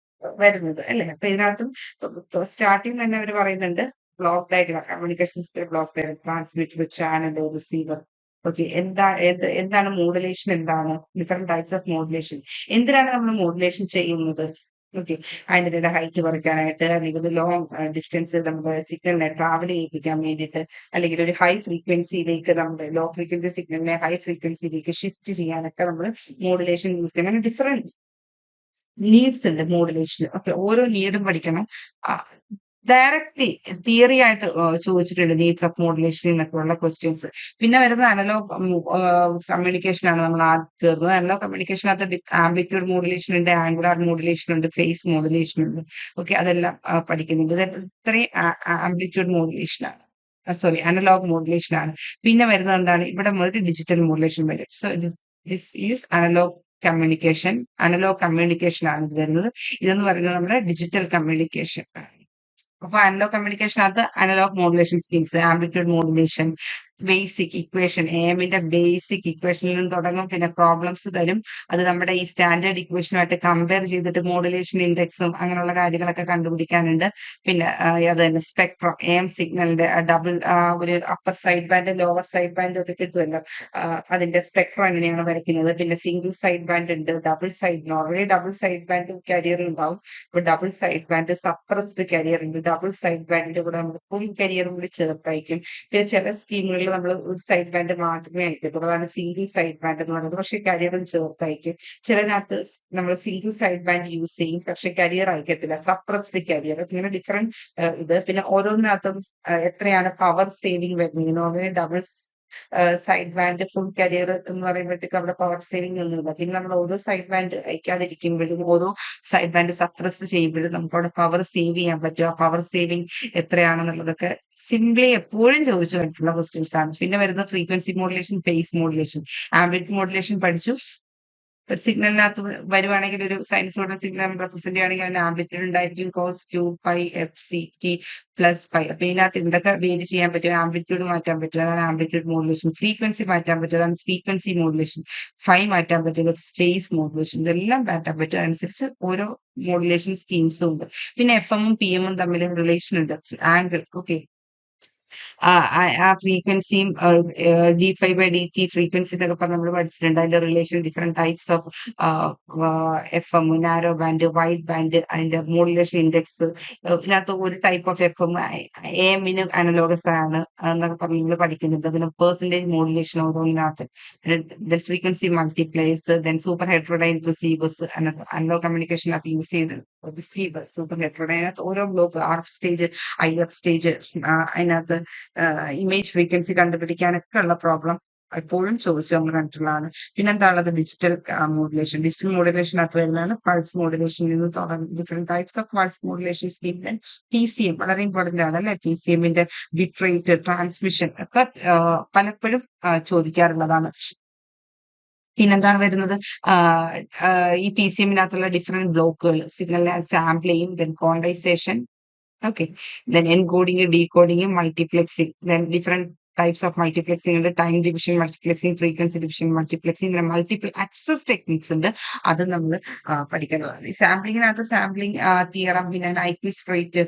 വരുന്നത് അല്ലേ. അപ്പൊ ഇതിനകത്തും സ്റ്റാർട്ടിങ് തന്നെ അവർ പറയുന്നുണ്ട് block diagram, communication system block diagram, transmitter, channel, receiver. Okay. എന്താണ് മോഡുലേഷൻ, എന്താണ് ഡിഫറെന്റ് ടൈപ്സ് ഓഫ് മോഡുലേഷൻ, എന്തിനാണ് നമ്മൾ മോഡുലേഷൻ ചെയ്യുന്നത്? ഓക്കെ. അതിന്റെ ഹൈറ്റ് കുറയ്ക്കാനായിട്ട്, അല്ലെങ്കിൽ ലോങ് ഡിസ്റ്റൻസ് നമ്മുടെ സിഗ്നലിനെ ട്രാവൽ ചെയ്യിപ്പിക്കാൻ വേണ്ടിയിട്ട്, അല്ലെങ്കിൽ ഒരു ഹൈ ഫ്രീക്വൻസിയിലേക്ക് നമ്മുടെ ലോ ഫ്രീക്വൻസി സിഗ്നലിനെ ഹൈ ഫ്രീക്വൻസിയിലേക്ക് ഷിഫ്റ്റ് ചെയ്യാനൊക്കെ നമ്മൾ മോഡുലേഷൻ യൂസ് ചെയ്യും. അങ്ങനെ ഡിഫറെന്റ് നീഡ്സ് ഉണ്ട് മോഡുലേഷൻ. ഓക്കെ. ഓരോ നീഡും പഠിക്കണം. ഡയറക്ട്ലി തിയറി ആയിട്ട് ചോദിച്ചിട്ടുണ്ട് നീഡ്സ് ഓഫ് മോഡുലേഷൻ എന്നൊക്കെയുള്ള ക്വസ്റ്റ്യൻസ്. പിന്നെ വരുന്നത് അനലോഗ് കമ്മ്യൂണിക്കേഷൻ ആണ്. നമ്മൾ ആദ്യം കയറുന്നത് അനലോഗ് കമ്മ്യൂണിക്കേഷനകത്ത് ആംപ്ലിറ്റ്യൂഡ് മോഡുലേഷൻ ഉണ്ട്, ആംഗുലാർ മോഡുലേഷൻ ഉണ്ട്, ഫേസ് മോഡുലേഷൻ ഉണ്ട്. ഓക്കെ. അതെല്ലാം പഠിക്കുന്നുണ്ട്. ഇത്രയും ആംപ്ലിറ്റ്യൂഡ് മോഡുലേഷൻ ആണ്. സോറി അനലോഗ് മോഡുലേഷൻ ആണ്. പിന്നെ വരുന്നത് എന്താണ്? ഇവിടെ മുതൽ ഡിജിറ്റൽ മോഡുലേഷൻ വരും. So this is analog communication ആണ് ഇത് വരുന്നത്. ഇതെന്ന് പറയുന്നത് നമ്മുടെ ഡിജിറ്റൽ കമ്മ്യൂണിക്കേഷൻ. അപ്പൊ അനലോഗ് കമ്മ്യൂണിക്കേഷനകത്ത് analog modulation schemes, amplitude modulation, basic equation, എമ്മിന്റെ ബേസിക് ഇക്വേഷനിൽ നിന്ന് തുടങ്ങും. പിന്നെ പ്രോബ്ലംസ് തരും. അത് നമ്മുടെ ഈ സ്റ്റാൻഡേർഡ് ഇക്വേഷനുമായിട്ട് കമ്പയർ ചെയ്തിട്ട് മോഡുലേഷൻ ഇൻഡെക്സും അങ്ങനെയുള്ള കാര്യങ്ങളൊക്കെ കണ്ടുപിടിക്കാനുണ്ട്. പിന്നെ അത് തന്നെ സ്പെക്ട്രം, എം സിഗ്നലിന്റെ ഡബിൾ ഒരു upper side band lower side band ഒക്കെ കിട്ടുമല്ലോ. അതിന്റെ സ്പെക്ട്രം എങ്ങനെയാണ് വരയ്ക്കുന്നത്. പിന്നെ സിംഗിൾ സൈഡ് ബാൻഡ് ഉണ്ട്, double side, normally double side band career ഉണ്ടാവും. ഇപ്പൊ double side band suppressed career ഉണ്ട്. ഡബിൾ സൈഡ് ബാൻഡിന്റെ കൂടെ നമ്മൾ ഫുൾ കരിയറും കൂടി ചേർത്തായിരിക്കും. പിന്നെ ചില സ്കീമുകളിൽ നമ്മൾ ഒരു സൈഡ് ബാൻഡ് മാത്രമേ അയക്കത്തുള്ളൂ. അതാണ് സിംഗിൾ സൈഡ് ബാൻഡ് എന്ന് പറയുന്നത്. പക്ഷെ കരിയറും ചേർത്തായിരിക്കും. ചിലതിനകത്ത് നമ്മൾ സിംഗിൾ സൈഡ് ബാൻഡ് യൂസ് ചെയ്യും, പക്ഷെ കരിയർ അയക്കത്തില്ല, സപ്രസ്ഡ് കരിയർ. ഇങ്ങനെ ഡിഫറെന്റ് ഇത്. പിന്നെ ഓരോന്നിനകത്തും എത്രയാണ് പവർ സേവിങ് വരുന്നത്. Normally double side band full career എന്ന് പറയുമ്പോഴത്തേക്ക് അവിടെ പവർ സേവിംഗ് ഒന്നുമില്ല. പിന്നെ നമ്മൾ ഓരോ സൈഡ് ബാൻഡ് അയക്കാതിരിക്കുമ്പോഴും ഓരോ സൈഡ് ബാൻഡ് സപ്രസ് ചെയ്യുമ്പോഴും നമുക്ക് അവിടെ പവർ സേവ് ചെയ്യാൻ പറ്റും. ആ പവർ സേവിങ് എത്രയാണെന്നുള്ളതൊക്കെ സിംപ്ലി എപ്പോഴും ചോദിച്ചു കണ്ടിട്ടുള്ള ക്വസ്റ്റ്യൻസ് ആണ്. പിന്നെ വരുന്നത് frequency modulation, face modulation, amplitude modulation പഠിച്ചു. ഒരു സിഗ്നലിനകത്ത് വരുവാണെങ്കിൽ ഒരു സൈനസോയിഡൽ സിഗ്നൽ നമ്മൾ റെപ്രസെന്റ് ചെയ്യുകയാണെങ്കിൽ അതിന്റെ ആംപ്ലിറ്റ്യൂഡ് ഉണ്ടായിരിക്കും cos Q pi F C T plus pi. അപ്പൊ ഇതിനകത്ത് എന്തൊക്കെ വേരി ചെയ്യാൻ പറ്റും? ആംപ്ലിറ്റ്യൂഡ് മാറ്റാൻ പറ്റും, അതാണ് ആംപ്ലിറ്റ്യൂഡ് മോഡുലേഷൻ. ഫ്രീക്വൻസി മാറ്റാൻ പറ്റും, അതാണ് ഫ്രീക്വൻസി മോഡുലേഷൻ. ഫൈ മാറ്റാൻ പറ്റും, ഫേസ് മോഡുലേഷൻ. ഇതെല്ലാം മാറ്റാൻ പറ്റും. അതനുസരിച്ച് ഓരോ മോഡുലേഷൻ സ്കീംസും ഉണ്ട്. പിന്നെ എഫ് എമ്മും പി എമ്മും തമ്മിൽ റിലേഷൻ ഉണ്ട്. ആംഗിൾ, ഓക്കെ, ആ ഫ്രീക്വൻസിയും d5/dt ഫ്രീക്വൻസി എന്നൊക്കെ പറഞ്ഞ് നമ്മൾ പഠിച്ചിട്ടുണ്ട്. അതിന്റെ relation, different types of F M, narrow band, wide band, അതിന്റെ മോഡുലേഷൻ ഇൻഡെക്സ്. ഇതിനകത്ത് ഒരു ടൈപ്പ് ഓഫ് എഫ് എം എമ്മിന് അനലോഗസ് ആണ് എന്നൊക്കെ പറഞ്ഞ് നമ്മൾ പഠിക്കുന്നുണ്ട്. പിന്നെ പെർസെന്റേജ് മോഡുലേഷൻ ഓരോന്നിനകത്ത്, frequency multipliers, then super heterodyne receivers, analog കമ്മ്യൂണിക്കേഷനകത്ത് യൂസ് ചെയ്ത് റിസീവർ, സൂപ്പർ ഹെട്രോഡൈനകത്ത് ഓരോ block, RF stage, IF stage, അതിനകത്ത് ഇമേജ് ഫ്രീക്വൻസി കണ്ടുപിടിക്കാനൊക്കെ ഉള്ള പ്രോബ്ലം എപ്പോഴും ചോദിച്ചു നമ്മൾ കണ്ടിട്ടുള്ളതാണ്. പിന്നെന്താ ഉള്ളത്? Digital modulation. ഡിജിറ്റൽ മോഡുലേഷനകത്ത് വരുന്നതാണ് പൾസ് മോഡുലേഷനിൽ നിന്ന് തുടങ്ങി different types of pulse modulation scheme. PCM വളരെ ഇമ്പോർട്ടന്റ് ആണ് അല്ലെ. PCMന്റെ ബിറ്റ് റേറ്റ്, ട്രാൻസ്മിഷൻ ഒക്കെ പലപ്പോഴും ചോദിക്കാറുള്ളതാണ്. പിന്നെന്താണ് വരുന്നത്? ഈ PCMനകത്തുള്ള ഡിഫറെന്റ് ബ്ലോക്കുകൾ, സിഗ്നലിനെ സാമ്പിൾ ചെയ്യും, then quantisation, okay, then encoding, decoding, multiplexing, then different types of multiplexing ഉണ്ട്. Time division multiplexing, frequency division multiplexing, പിന്നെ മൾട്ടിപ്പിൾ ആക്സസ് ടെക്നിക്സ് ഉണ്ട്. അത് നമ്മൾ പഠിക്കേണ്ടതാണ്. ഈ സാമ്പിളിങ്ങിനകത്ത് സാമ്പിളിംഗ് തിയറം, പിന്നെ ഐക്വിസ് റേറ്റ്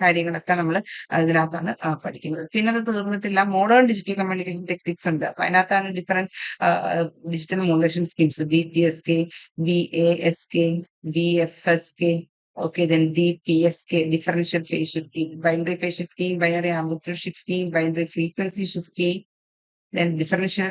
കാര്യങ്ങളൊക്കെ നമ്മൾ അതിനകത്താണ് പഠിക്കുന്നത്. പിന്നെ അത് തീർന്നിട്ടില്ല, മോഡേൺ ഡിജിറ്റൽ കമ്മ്യൂണിക്കേഷൻ ടെക്നിക്സ് ഉണ്ട്. അപ്പൊ അതിനകത്താണ് different digital modulation schemes, BPSK, VASK, VFSK. Okay, then DPSK, differential phase shifting, binary phase shifting, binary amplitude shifting, binary frequency shifting, then differential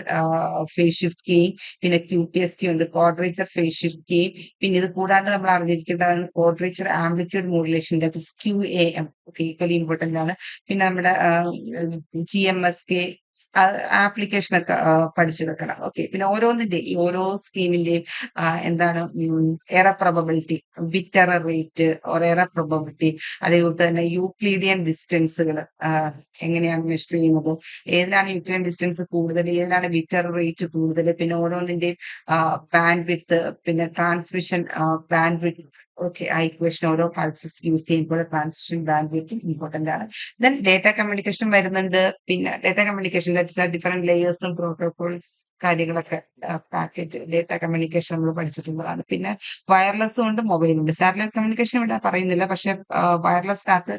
phase shift keying, പിന്നെ QPSK ഉണ്ട്, quadrature phase shift keying. പിന്നെ ഇത് കൂടാണ്ട് നമ്മൾ അറിഞ്ഞിരിക്കേണ്ടതാണ് quadrature amplitude modulation, that is QAM. Okay, equally important ആണ്. പിന്നെ നമ്മുടെ GMSK application ഒക്കെ പഠിച്ചു വെക്കണം. ഓക്കെ, പിന്നെ ഓരോന്നിന്റെ ഈ ഓരോ സ്കീമിന്റെയും എന്താണ് error probability, bit error rate or error probability, അതേപോലെ തന്നെ യൂക്ലീഡിയൻ ഡിസ്റ്റൻസുകൾ എങ്ങനെയാണ് മെഷർ ചെയ്യുന്നത്, ഏതിനാണ് യൂക്ലീഡിയൻ ഡിസ്റ്റൻസ് കൂടുതൽ, ഏതിനാണ് ബിറ്റ് എറർ റേറ്റ് കൂടുതൽ, പിന്നെ ഓരോന്നിന്റെയും ബാൻഡ് വിഡ്ത്ത്, പിന്നെ ട്രാൻസ്മിഷൻ ബാൻഡ് വിഡ്ത്ത്. ഓക്കെ, ആ ഇക്വേഷൻ ഓരോ പൾസസ് യൂസ് ചെയ്യുമ്പോൾ ട്രാൻസ്മിഷൻ ബാൻഡ് വിഡ്ത്ത് ഇമ്പോർട്ടന്റ് ആണ്. ദെൻ ഡേറ്റ കമ്മ്യൂണിക്കേഷൻ വരുന്നുണ്ട്. പിന്നെ ഡേറ്റ കമ്മ്യൂണിക്കേഷൻ ഡിഫറെന്റ് ലെയേഴ്സും പ്രോട്ടോകോൾസ് കാര്യങ്ങളൊക്കെ പാക്കറ്റ് ഡേറ്റ കമ്മ്യൂണിക്കേഷൻ നമ്മൾ പഠിച്ചിട്ടുള്ളതാണ്. പിന്നെ വയർലെസ്സും ഉണ്ട്, മൊബൈലുണ്ട്. സാറ്റലൈറ്റ് കമ്മ്യൂണിക്കേഷൻ ഇവിടെ പറയുന്നില്ല, പക്ഷെ വയർലെസ്സിനകത്ത്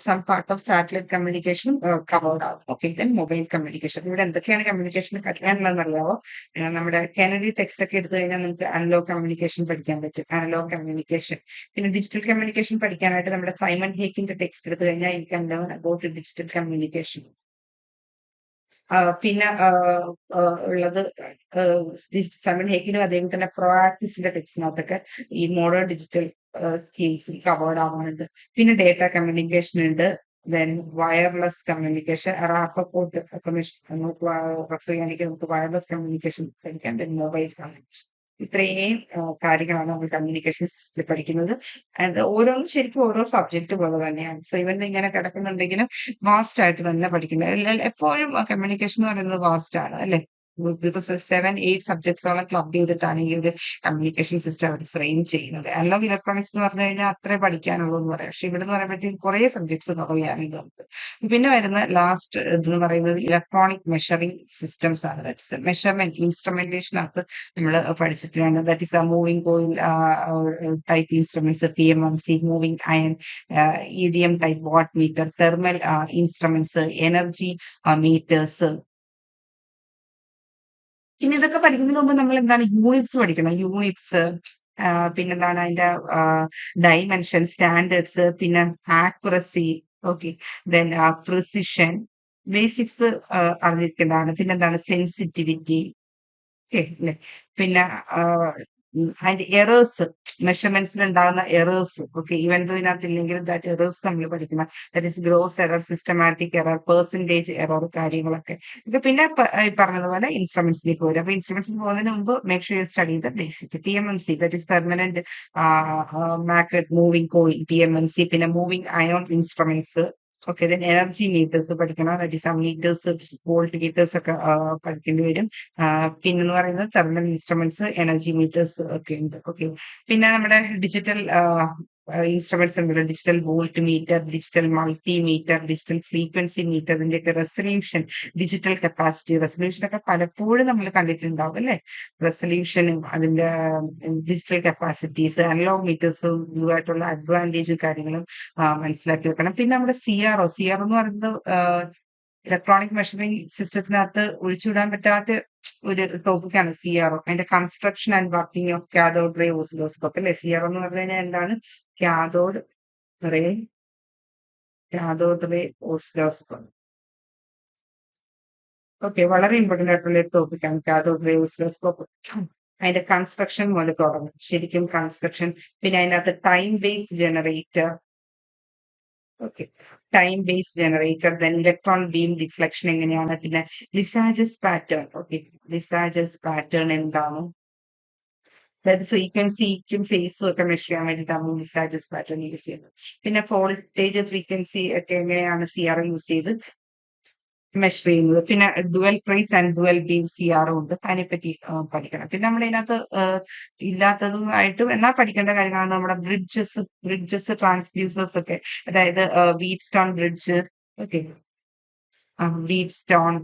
some part of satellite communication covered ആകും. Okay, then mobile communication. ഇവിടെ എന്തൊക്കെയാണ് കമ്മ്യൂണിക്കേഷൻ പഠിക്കാനുള്ളതെന്ന് അറിയാവോ? നമ്മുടെ കെനഡി ടെക്സ്റ്റ് ഒക്കെ എടുത്തു കഴിഞ്ഞാൽ നമുക്ക് അനലോഗ് കമ്മ്യൂണിക്കേഷൻ പഠിക്കാൻ പറ്റും, അനലോഗ് കമ്മ്യൂണിക്കേഷൻ. പിന്നെ ഡിജിറ്റൽ കമ്മ്യൂണിക്കേഷൻ പഠിക്കാനായിട്ട് നമ്മുടെ സൈമൺ ഹേക്കിന്റെ ടെക്സ്റ്റ് എടുത്തു കഴിഞ്ഞാൽ you can learn about digital communication. പിന്നെ ഉള്ളത് സൈമൺ ഹേക്കിനും അതേപോലെ തന്നെ പ്രോആക്ടിസിന്റെ ടെക്സ്റ്റിനകത്തൊക്കെ ഈ മോഡേൺ ഡിജിറ്റൽ സ്കീംസ് കവേർഡ് ആവുന്നുണ്ട്. പിന്നെ ഡേറ്റ കമ്മ്യൂണിക്കേഷൻ ഉണ്ട്, ദെൻ വയർലെസ് കമ്മ്യൂണിക്കേഷൻ, റാപ്പപ്പോർട്ട് ഒക്കെ നമുക്ക് റെഫർ ചെയ്യുകയാണെങ്കിൽ നമുക്ക് വയർലെസ് കമ്മ്യൂണിക്കേഷൻ പഠിക്കാം, ദെൻ മൊബൈൽ കമ്മ്യൂണിക്കേഷൻ. ഇത്രയും കാര്യങ്ങളാണ് നമ്മൾ കമ്മ്യൂണിക്കേഷൻ സിസ്റ്റത്തിൽ പഠിക്കുന്നത്. അത് ഓരോന്നും ശരിക്കും ഓരോ സബ്ജക്റ്റ് പോലെ തന്നെയാണ്. സോ ഇവൻ ഇങ്ങനെ കിടക്കുന്നുണ്ടെങ്കിലും വാസ്റ്റ് ആയിട്ട് തന്നെ പഠിക്കുന്നത്. എപ്പോഴും കമ്മ്യൂണിക്കേഷൻ എന്ന് പറയുന്നത് വാസ്റ്റ് ആണ് അല്ലേ? ബിക്കോസ് 7, 8 സബ്ജക്ട്സോളം ക്ലബ് ചെയ്തിട്ടാണ് ഈ ഒരു കമ്മ്യൂണിക്കേഷൻ സിസ്റ്റം അവർ ഫ്രെയിം ചെയ്യുന്നത്. അനലോഗ് ഇലക്ട്രോണിക്സ് എന്ന് പറഞ്ഞു കഴിഞ്ഞാൽ അത്രേ പഠിക്കാനുള്ളൂ എന്ന് പറയാം. പക്ഷെ ഇവിടെ എന്ന് പറയുമ്പോഴത്തേക്കും കുറേ സബ്ജക്ട്സ് കവർ ചെയ്യാനുണ്ട് നമുക്ക്. പിന്നെ വരുന്ന ലാസ്റ്റ് ഇതെന്ന് പറയുന്നത് ഇലക്ട്രോണിക് മെഷറിംഗ് സിസ്റ്റംസ് ആണ്. ദാറ്റ് മെഷർമെന്റ് ഇൻസ്ട്രുമെന്റേഷനകത്ത് നമ്മൾ പഠിച്ചിട്ടാണ്. That is moving coil type instruments, PMMC, moving iron, EDM type watt meter, thermal instruments, energy meters. പിന്നെ ഇതൊക്കെ പഠിക്കുന്നതിന് മുമ്പ് നമ്മൾ എന്താണ് യൂണിറ്റ്സ് പഠിക്കണം. യൂണിറ്റ്സ് പിന്നെന്താണ് അതിന്റെ ഡൈമെൻഷൻ, സ്റ്റാൻഡേർഡ്സ്, പിന്നെ accuracy, okay, then precision, basics അറിഞ്ഞിരിക്കേണ്ടതാണ്. പിന്നെന്താണ് സെൻസിറ്റിവിറ്റി, ഓക്കെ അല്ലെ. പിന്നെ അതിന്റെ എറേഴ്സ്, മെഷർമെന്റ്സിൽ ഉണ്ടാകുന്ന എറേഴ്സ്, ഓക്കെ, ഈവൻ ദോ ഇതിനകത്തില്ലെങ്കിൽ ദാറ്റ് എറേഴ്സ് നമ്മൾ പഠിക്കണം. That is gross error, systematic error, percentage error കാര്യങ്ങളൊക്കെ. ഇത് പിന്നെ ഈ പറഞ്ഞതുപോലെ ഇൻസ്ട്രുമെന്റ്സിലേക്ക് വരും. അപ്പൊ ഇൻസ്ട്രുമെന്റ്സിൽ പോകുന്നതിന് മുമ്പ് make sure you study the basic. PMMC, that is permanent magnet moving coil, PMMC. പിന്നെ moving iron instruments, okay, then energy meters പഠിക്കണം. That is meters, volt meters ഒക്കെ പഠിക്കേണ്ടി വരും. പിന്നെന്ന് പറയുന്നത് തെർമൽ ഇൻസ്ട്രുമെന്റ്സ്, എനർജി മീറ്റേഴ്സ് ഒക്കെ ഉണ്ട്. ഓക്കെ, പിന്നെ നമ്മുടെ ഡിജിറ്റൽ ഇൻസ്ട്രുമെന്റ്സ് ഉണ്ടല്ലോ, digital volt meter, digital multimeter, digital frequency meter, ഇതിന്റെയൊക്കെ റെസൊല്യൂഷൻ, ഡിജിറ്റൽ കപ്പാസിറ്റി. റെസൊല്യൂഷൻ ഒക്കെ പലപ്പോഴും നമ്മൾ കണ്ടിട്ടുണ്ടാവും അല്ലെ. റെസൊല്യൂഷനും അതിന്റെ ഡിജിറ്റൽ കപ്പാസിറ്റീസ്, അനലോഗ് മീറ്റേഴ്സും ഇതുമായിട്ടുള്ള അഡ്വാൻറ്റേജും കാര്യങ്ങളും മനസ്സിലാക്കി വെക്കണം. പിന്നെ നമ്മുടെ CRO എന്ന് പറയുന്നത് ഇലക്ട്രോണിക് മെഷറിംഗ് സിസ്റ്റത്തിനകത്ത് ഒഴിച്ചുവിടാൻ പറ്റാത്ത ഒരു ടോപ്പിക്കാണ് CRO. അതിന്റെ construction and working of cathode ray oscilloscope അല്ലെ. CRO എന്ന് പറഞ്ഞു കഴിഞ്ഞാൽ എന്താണ്? Cathode ray oscilloscope. ഓക്കെ, വളരെ ഇമ്പോർട്ടന്റ് ആയിട്ടുള്ള ഒരു ടോപ്പിക്കാണ് കാഥോഡ് റേ ഓസിലോസ്കോപ്പ്. അതിന്റെ കൺസ്ട്രക്ഷൻ മുതൽ തുടങ്ങും, ശരിക്കും കൺസ്ട്രക്ഷൻ. പിന്നെ അതിനകത്ത് time base generator, okay, time base generator, then electron beam deflection എങ്ങനെയാണ്, പിന്നെ Lissajous pattern. Okay, Lissajous pattern എന്താണ്? അതായത് ഫ്രീക്വൻസിക്കും ഫേസും ഒക്കെ മെഷർ ചെയ്യാൻ വേണ്ടിയിട്ടാണ് ലിസാജസ് പാറ്റേൺ യൂസ് ചെയ്യുന്നത്. പിന്നെ വോൾട്ടേജ്, ഫ്രീക്വൻസി ഒക്കെ എങ്ങനെയാണ് CRO യൂസ് ചെയ്ത് മെഷർ ചെയ്യുന്നത്. പിന്നെ dual trace and dual beam CRO ഉണ്ട്. അതിനെപ്പറ്റി പഠിക്കണം. പിന്നെ നമ്മൾ ഇതിനകത്ത് ഇല്ലാത്തതുമായിട്ടും എന്നാൽ പഠിക്കേണ്ട കാര്യങ്ങളാണ് നമ്മുടെ ബ്രിഡ്ജസ്, ട്രാൻസ്ഡ്യൂസേഴ്സ് ഒക്കെ. അതായത് wheat stone bridge, okay, wheat stone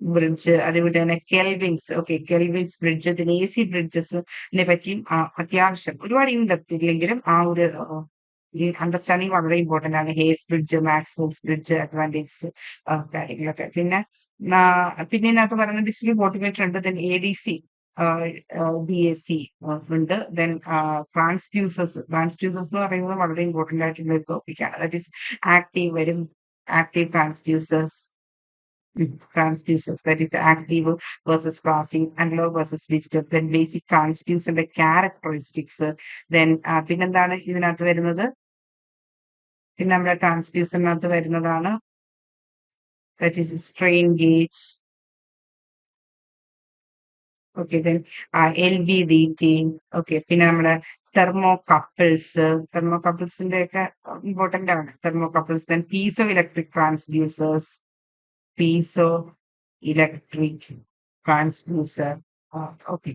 bridge, അതുപോലെ തന്നെ കെൽവിൻസ്, ഓക്കെ, കെൽവിൻസ് ബ്രിഡ്ജ്, പിന്നെ AC ബ്രിഡ്ജസിനെ പറ്റിയും അത്യാവശ്യം ഒരുപാട് ഇൻഡെപ്ത് ഇല്ലെങ്കിലും ആ ഒരു അണ്ടർസ്റ്റാൻഡിങ് വളരെ ഇമ്പോർട്ടന്റ് ആണ്. Hayes bridge, Maxwell's bridge, advantages കാര്യങ്ങളൊക്കെ. പിന്നെ ഇതിനകത്ത് പറയുന്നത് ഡിജിറ്റൽ മോട്ടിവേറ്റർ ഉണ്ട്, ദെൻ ADC, DAC ഉണ്ട്, ദെൻ ട്രാൻസ്ഡ്യൂസേഴ്സ് എന്ന് പറയുന്നത് വളരെ ഇമ്പോർട്ടന്റ് ആയിട്ടുള്ള ഒരു ടോപ്പിക്കാണ്. ദാറ്റ് ഈസ് ആക്റ്റീവ് വരും, active transducers, that is active versus passive, analog versus digital, then basic transducer characteristics, then പിന്നെന്താണ് ഇതിനകത്ത് വരുന്നത്? പിന്നെ നമ്മുടെ ട്രാൻസ്ഡ്യൂസറിനകത്ത് വരുന്നതാണ് that is strain gauge, okay, then LVDT, okay, പിന്നെ നമ്മുടെ തെർമോകപ്പിൾസിന്റെ ഒക്കെ ഇമ്പോർട്ടന്റ് ആണ്. Thermocouples, then piezo electric transducers, piezo electric transducer, okay,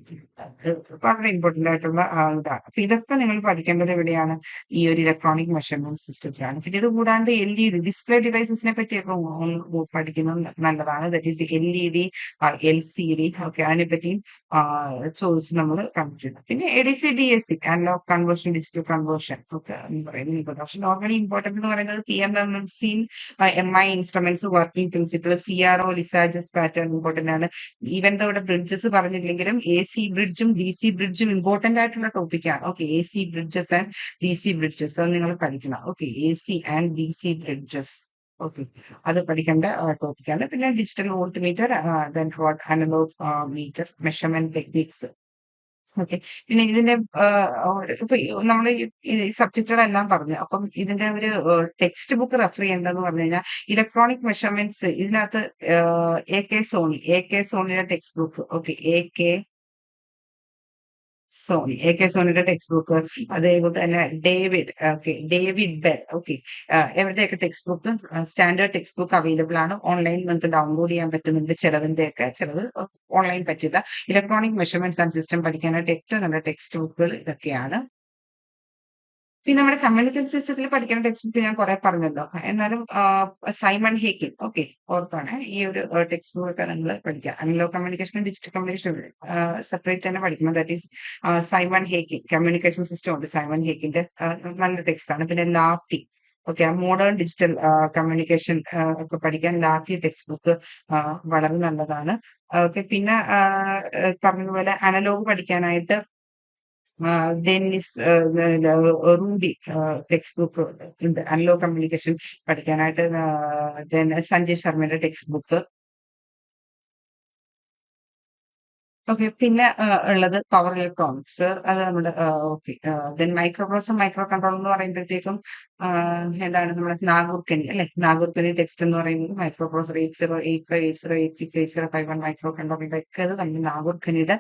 വളരെ ഇമ്പോർട്ടന്റ് ആയിട്ടുള്ള ഇതാണ്. അപ്പൊ ഇതൊക്കെ നിങ്ങൾ പഠിക്കേണ്ടത് എവിടെയാണ്? ഈ ഒരു ഇലക്ട്രോണിക് മെഷർമെന്റ് സിസ്റ്റത്തിലാണ്. പിന്നെ ഇത് കൂടാണ്ട് LED ഡിസ്പ്ലേ ഡിവൈസസിനെ പറ്റിയൊക്കെ പഠിക്കുന്നത് നല്ലതാണ്. That is LED, LCD, okay, അതിനെപ്പറ്റിയും ചോദിച്ച് നമ്മൾ കണ്ടിട്ടുണ്ട്. പിന്നെ ADC, DAC, analog conversion, digital conversion ഒക്കെ എന്ന് പറയുന്നത്. പക്ഷെ നോർമലി ഇമ്പോർട്ടന്റ് എന്ന് പറയുന്നത് PMMC, MI instruments, working principle, CRO, Lissajous pattern important ആണ്. ഈവൻ ഇവിടെ ബ്രിഡ്ജസ് പറഞ്ഞില്ലെങ്കിലും AC ബ്രിഡ്ജും DC ബ്രിഡ്ജും ഇമ്പോർട്ടന്റ് ആയിട്ടുള്ള ടോപ്പിക്കാണ്. Okay, AC bridges and DC bridges അത് നിങ്ങൾ പഠിക്കണം. Okay, AC and DC bridges, okay, അത് പഠിക്കേണ്ട ടോപ്പിക്കാണ്. പിന്നെ digital volt meter, then analog meter, measurement techniques, okay. പിന്നെ ഇതിന്റെ ഇപ്പൊ നമ്മൾ ഈ സബ്ജക്റ്റുകളെല്ലാം പറഞ്ഞു. അപ്പം ഇതിന്റെ ഒരു ടെക്സ്റ്റ് ബുക്ക് റെഫർ ചെയ്യേണ്ടതെന്ന് പറഞ്ഞു കഴിഞ്ഞാൽ ഇലക്ട്രോണിക് മെഷർമെന്റ്സ് ഇതിനകത്ത് AK സോണിയുടെ text book, okay, AK Sawhney, എ.കെ. സോണിയുടെ ടെക്സ്റ്റ് ബുക്ക്, അതേപോലെ തന്നെ ഡേവിഡ് ബെൽ, ഓക്കെ. ഇവരുടെയൊക്കെ text book standard text book available ആണ്. ഓൺലൈനിൽ നിങ്ങൾക്ക് ഡൗൺലോഡ് ചെയ്യാൻ പറ്റുന്നുണ്ട്. ചിലത് ഓൺലൈൻ പറ്റില്ല. ഇലക്ട്രോണിക് മെഷർമെന്റ്സ് ആൻഡ് സിസ്റ്റം പഠിക്കാനായിട്ട് ഏറ്റവും നല്ല ടെക്സ്റ്റ് ബുക്കുകൾ ഇതൊക്കെയാണ്. പിന്നെ നമ്മുടെ കമ്മ്യൂണിക്കേഷൻ സിസ്റ്റത്തിൽ പഠിക്കുന്ന ടെക്സ്റ്റ് ബുക്ക് ഞാൻ കുറെ പറഞ്ഞല്ലോ. എന്നാലും സൈമൺ ഹേക്കിൻ, ഓക്കെ, ഓർത്താണ് ഈ ഒരു ടെക്സ്റ്റ് ബുക്ക് ഒക്കെ നിങ്ങൾ പഠിക്കുക. അനലോഗ് കമ്മ്യൂണിക്കേഷനും ഡിജിറ്റൽ കമ്മ്യൂണിക്കേഷനും സെപ്പറേറ്റ് തന്നെ പഠിക്കണം. That is Simon Haykin communication system ഉണ്ട്. സൈമൺ ഹേക്കിന്റെ നല്ല ടെക്സ്റ്റ് ആണ്. പിന്നെ Lathi, okay, modern digital communication ഒക്കെ പഠിക്കാൻ ലാത്തി ടെക്സ്റ്റ് ബുക്ക് വളരെ നല്ലതാണ്. ഓക്കെ. പിന്നെ പറഞ്ഞതുപോലെ അനലോഗ് പഠിക്കാനായിട്ട് ഡെന്നിസ് റൂബി ടെക്സ്റ്റ് ബുക്ക് ഉണ്ട്. അനലോഗ് കമ്മ്യൂണിക്കേഷൻ പഠിക്കാനായിട്ട്. സഞ്ജയ് ശർമ്മയുടെ ടെക്സ്റ്റ് ബുക്ക്. ഓക്കെ. പിന്നെ ഉള്ളത് പവർ ഇലക്ട്രോണിക്സ്. അത് നമ്മുടെ okay. Then micro processor, micro control എന്ന് പറയുമ്പോഴത്തേക്കും എന്താണ് നമ്മുടെ നാഗൂർക്കനി അല്ലെ? നാഗൂർക്കനി ടെക്സ്റ്റ് എന്ന് പറയുന്നത് മൈക്രോ പ്രോസസർ 8085, 8086, 8051 മൈക്രോ കൺട്രോളിന്റെ ഒക്കെ അത് നമ്മുടെ നാഗൂർക്കനിയുടെ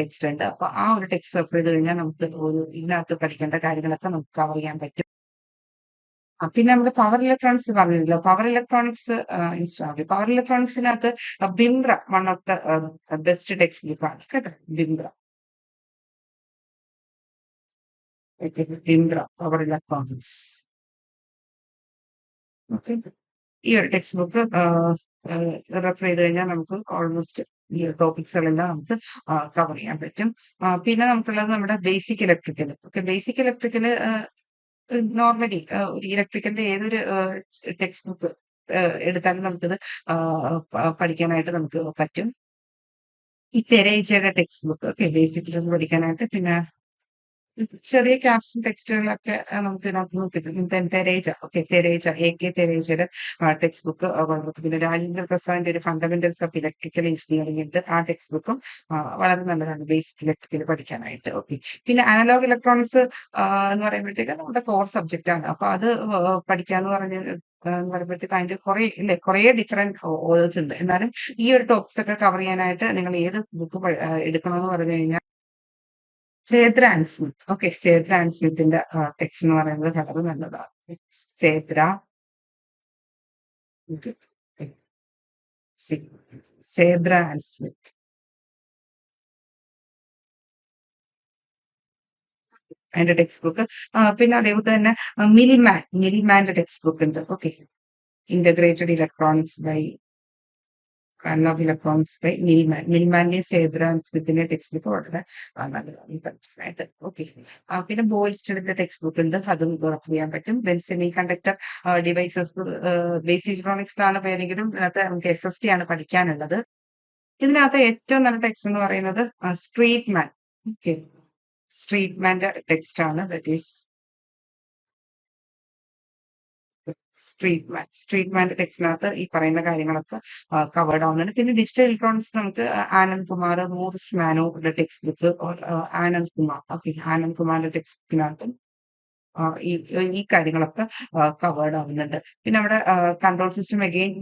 ടെക്സ്റ്റ് ഉണ്ട്. അപ്പൊ ആ ഒരു ടെക്സ്റ്റ് റെഫർ ചെയ്ത് കഴിഞ്ഞാൽ നമുക്ക് ഇതിനകത്ത് പഠിക്കേണ്ട കാര്യങ്ങളൊക്കെ നമുക്ക് കവർ ചെയ്യാൻ പറ്റും. പിന്നെ നമ്മള് പവർ ഇലക്ട്രോണിക്സ് പറഞ്ഞില്ലല്ലോ. പവർ ഇലക്ട്രോണിക്സിനകത്ത് Bimbhra one of the best text book ആണ് കേട്ടോ. Bimbhra, Bimbhra power electronics, okay. ഈ ഒരു ടെക്സ്റ്റ് ബുക്ക് റെഫർ ചെയ്ത് കഴിഞ്ഞാൽ നമുക്ക് ഓൾമോസ്റ്റ് ഈ ടോപ്പിക്സുകളെല്ലാം നമുക്ക് കവർ ചെയ്യാൻ പറ്റും. പിന്നെ നമുക്കുള്ളത് നമ്മുടെ basic electrical, okay. Basic electrical normally ഒരു ഇലക്ട്രിക്കലിന്റെ ഏതൊരു ടെക്സ്റ്റ് ബുക്ക് എടുത്താലും നമുക്കിത് പഠിക്കാനായിട്ട് നമുക്ക് പറ്റും. ഈ തെരേജയുടെ ടെക്സ്റ്റ് ബുക്ക്, ഓക്കെ, ബേസിക്കലി പഠിക്കാനായിട്ട്. പിന്നെ ചെറിയ ക്യാപ്സും ടെക്സ്റ്റുകളൊക്കെ നമുക്ക് ഇതിനകത്ത് കിട്ടും. തെരേജ, ഓക്കെ, എ.കെ. തെരേജയുടെ ടെക്സ്റ്റ് ബുക്ക് വളരെ. പിന്നെ രാജേന്ദ്ര പ്രസാദിന്റെ ഒരു ഫണ്ടമെന്റൽസ് ഓഫ് ഇലക്ട്രിക്കൽ എഞ്ചിനീയറിംഗ് ഉണ്ട്. ആ ടെക്സ്റ്റ് ബുക്കും വളരെ നല്ലതാണ് ബേസിക് ഇലക്ട്രിക്കൽ പഠിക്കാനായിട്ട്, ഓക്കെ. പിന്നെ അനലോഗ് ഇലക്ട്രോണിക്സ് എന്ന് പറയുമ്പോഴത്തേക്ക് നമ്മുടെ കോർ സബ്ജക്റ്റ് ആണ്. അപ്പൊ അത് പഠിക്കാന്ന് എന്ന് പറയുമ്പോഴത്തേക്ക് അതിന്റെ കുറെ ഡിഫറെന്റ് ഓതേഴ്സ് ഉണ്ട്. എന്നാലും ഈ ഒരു ടോപ്പിക്സ് ഒക്കെ കവർ ചെയ്യാനായിട്ട് നിങ്ങൾ ഏത് ബുക്ക് എടുക്കണമെന്ന് പറഞ്ഞു കഴിഞ്ഞാൽ Sedra and Smith, okay. Sedra and സ്മിത്തിന്റെ ടെക്സ്റ്റ് എന്ന് പറയുന്നത് വളരെ നല്ലതാണ്. Sedra, okay. Sedra and Smith, അതിന്റെ ടെക്സ്റ്റ് ബുക്ക്. പിന്നെ അതേപോലെ തന്നെ മിൽമാന്റെ ടെക്സ്റ്റ് ബുക്ക് ഉണ്ട്, okay. Integrated electronics by run of electronics by മിൽമാന്റെയും സേദ്ര ആൻഡ് സ്മിത്തിന്റെ ടെക്സ്റ്റ് ബുക്ക് വളരെ നല്ലതാണ് ഈ പഠിക്കാനായിട്ട്, ഓക്കെ. പിന്നെ ബോയ്സ്റ്റിന്റെ ടെക്സ്റ്റ് ബുക്ക് ഉണ്ട്. അതും റെഫർ ചെയ്യാൻ പറ്റും. Then semi conductor devices, basic ഇലക്ട്രോണിക്സിലാണ് പേരെങ്കിലും ഇതിനകത്ത് നമുക്ക് SST ആണ് പഠിക്കാനുള്ളത്. ഇതിനകത്ത് ഏറ്റവും നല്ല ടെക്സ്റ്റ് എന്ന് പറയുന്നത് സ്ട്രീറ്റ് മാൻ, ഓക്കെ. സ്ട്രീറ്റ് മാന്റെ ടെക്സ്റ്റ് ആണ്. ദാറ്റ് ഈസ് സ്ട്രീറ്റ് മാന്റെ ടെക്സ്റ്റിനകത്ത് ഈ പറയുന്ന കാര്യങ്ങളൊക്കെ കവേർഡ് ആവുന്നുണ്ട്. പിന്നെ ഡിജിറ്റൽ ഇലക്ട്രോണിക്സ് നമുക്ക് ആനന്ദ് കുമാർ, മോറിസ് മാനോയുടെ text book, Anand Kumar, okay. Anand കുമാറിന്റെ ടെക്സ്റ്റ് ബുക്കിനകത്ത് ഈ ഈ കാര്യങ്ങളൊക്കെ കവേർഡ് ആവുന്നുണ്ട്. പിന്നെ നമ്മുടെ കൺട്രോൾ സിസ്റ്റം അഗെയിൻ,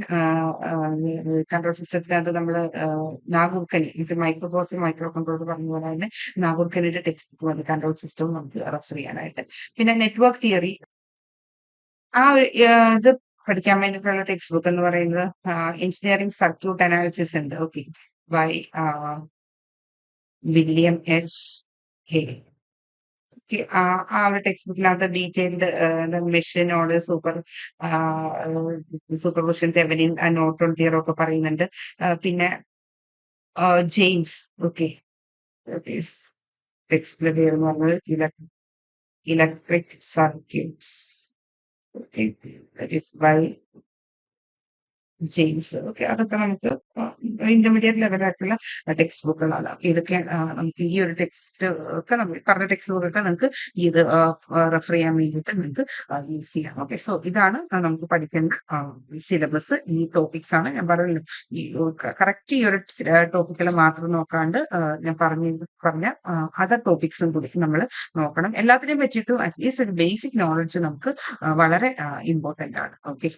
കൺട്രോൾ സിസ്റ്റത്തിനകത്ത് നമ്മൾ നാഗൂർക്കനി, ഇപ്പൊ മൈക്രോ പ്രോസസർ, മൈക്രോ കൺട്രോളർ പറഞ്ഞ പോലെ തന്നെ നാഗൂർക്കനിയുടെ ടെക്സ്റ്റ് ബുക്ക് വന്ന് കൺട്രോൾ സിസ്റ്റവും നമുക്ക് റെഫർ ചെയ്യാനായിട്ട്. പിന്നെ നെറ്റ്വർക്ക് തിയറി, ആ ഇത് പഠിക്കാൻ വേണ്ടിയിട്ടുള്ള ടെക്സ്റ്റ് ബുക്ക് എന്ന് പറയുന്നത് എഞ്ചിനീയറിംഗ് സർക്യൂട്ട് അനാലിസിസ് ഉണ്ട്, okay, by William H Hayt. ആ ഒരു ടെക്സ്റ്റ് ബുക്കിനകത്ത് ഡീറ്റെയിൽഡ് മെഷീനോട് സൂപ്പർവിഷൻ തെവനിൻ നോട്ടോൺ തിയറം ഒക്കെ പറയുന്നുണ്ട്. പിന്നെ ജെയിംസ്, ഓക്കെ, ടെക്സ്റ്റിന്റെ പേര് എന്ന് പറഞ്ഞത് electric circuits, okay, that is by James, okay. അതൊക്കെ നമുക്ക് ഇന്റർമീഡിയറ്റ് ലെവലായിട്ടുള്ള ടെക്സ്റ്റ് ബുക്കുകളാണ്. ഇതൊക്കെ നമുക്ക് ഈ ഒരു ടെക്സ്റ്റ് ഒക്കെ നമ്മൾ പറഞ്ഞ ടെക്സ്റ്റ് ബുക്കൊക്കെ നിങ്ങൾക്ക് ഇത് റെഫർ ചെയ്യാൻ വേണ്ടിയിട്ട് നിങ്ങൾക്ക് യൂസ് ചെയ്യാം, ഓക്കെ. സോ ഇതാണ് നമുക്ക് പഠിക്കേണ്ട സിലബസ്. ഈ ടോപ്പിക്സ് ആണ് ഞാൻ പറയുന്നത്. ഈ കറക്റ്റ് ഈ ഒരു ടോപ്പിക്കുകൾ മാത്രം നോക്കാണ്ട് ഞാൻ പറഞ്ഞ അതർ ടോപ്പിക്സും കൂടി നമ്മൾ നോക്കണം. എല്ലാത്തിനെയും പറ്റിയിട്ടും അറ്റ്ലീസ്റ്റ് ഒരു ബേസിക് നോളജ് നമുക്ക് വളരെ ഇമ്പോർട്ടന്റ് ആണ്, ഓക്കെ.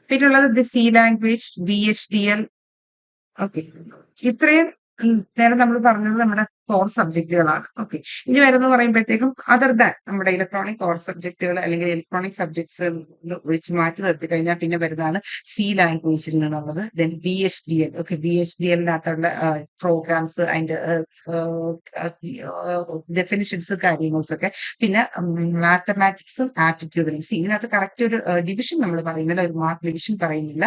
പിന്നുള്ളത് സി ലാംഗ്വേജ്, VHDL, ഓക്കെ. ഇത്രയും നേരെ നമ്മൾ പറഞ്ഞത് നമ്മുടെ കോർ സബ്ജക്റ്റുകളാണ്. ഓക്കെ. ഇനി വരുന്നത് പറയുമ്പോഴത്തേക്കും അതർ ദാൻ നമ്മുടെ ഇലക്ട്രോണിക് കോർ സബ്ജക്റ്റുകൾ അല്ലെങ്കിൽ ഇലക്ട്രോണിക് സബ്ജക്ട്സ് ഒഴിച്ച് മാറ്റി നിർത്തി കഴിഞ്ഞാൽ പിന്നെ വരുന്നതാണ് സി ലാംഗ്വേജിൽ നിന്നുള്ളത്. Then VHDL. ഓക്കെ. VHDLനകത്തുള്ള പ്രോഗ്രാംസ് അതിന്റെ ഡെഫിനിഷൻസ് കാര്യങ്ങൾസ് ഒക്കെ. പിന്നെ മാത്തമാറ്റിക്സും ആപ്റ്റിറ്റ്യൂഡും. ഇതിനകത്ത് കറക്റ്റ് ഒരു ഡിവിഷൻ നമ്മൾ പറയുന്നില്ല, ഒരു മാർക്ക് ഡിവിഷൻ പറയുന്നില്ല.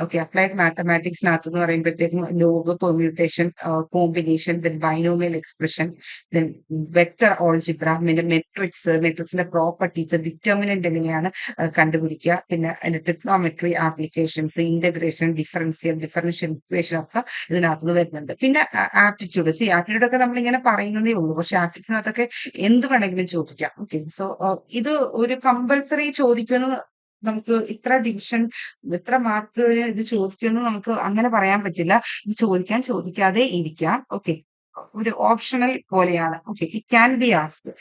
ഓക്കെ. അപ്ലൈഡ് മാത്തമാറ്റിക്സിനകത്ത് എന്ന് പറയുമ്പോഴത്തേക്കും log, permutation, combination, then binomial expression, then vector algebra, പിന്നെ മെട്രിക്സിന്റെ പ്രോപ്പർട്ടീസ്, ഡിറ്റർമിനന്റ് എങ്ങനെയാണ് കണ്ടുപിടിക്കുക, പിന്നെ അതിന്റെ trigonometry applications, integration, differential equation ഒക്കെ ഇതിനകത്ത് വരുന്നുണ്ട്. പിന്നെ ആപ്റ്റിറ്റ്യൂഡ്. ആപ്റ്റിറ്റ്യൂഡ് ഒക്കെ നമ്മൾ ഇങ്ങനെ പറയുന്നതേ ഉള്ളൂ, പക്ഷെ ആപ്റ്റിറ്റ്യൂഡിനകത്തൊക്കെ എന്ത് വേണമെങ്കിലും ചോദിക്കാം. ഓക്കെ. സോ ഇത് ഒരു കമ്പൽസറി ചോദിക്കുമെന്ന് നമുക്ക് ഇത്ര ഡിവിഷൻ ഇത്ര മാർക്ക് ഇത് ചോദിക്കുമെന്ന് നമുക്ക് അങ്ങനെ പറയാൻ പറ്റില്ല. ഇത് ചോദിക്കാതെ ഇരിക്കാം. ഓക്കെ. ഒരു ഓപ്ഷണൽ പോലെയാണ്. Okay. It can be asked.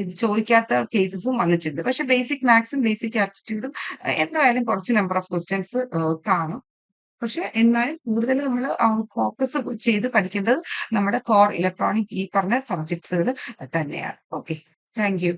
ഇത് ചോദിക്കാത്ത കേസസും വന്നിട്ടുണ്ട്. പക്ഷെ ബേസിക് മാത്സും ബേസിക് ആപ്റ്റിറ്റ്യൂഡും എന്തായാലും കുറച്ച് നമ്പർ ഓഫ് ക്വസ്റ്റ്യൻസ് കാണും. പക്ഷെ എന്നാലും കൂടുതൽ നമ്മൾ ഫോക്കസ് ചെയ്ത് പഠിക്കേണ്ടത് നമ്മുടെ കോർ ഇലക്ട്രോണിക് ഈ പറഞ്ഞ സബ്ജക്ട്സുകൾ തന്നെയാണ്. ഓക്കെ. Thank you.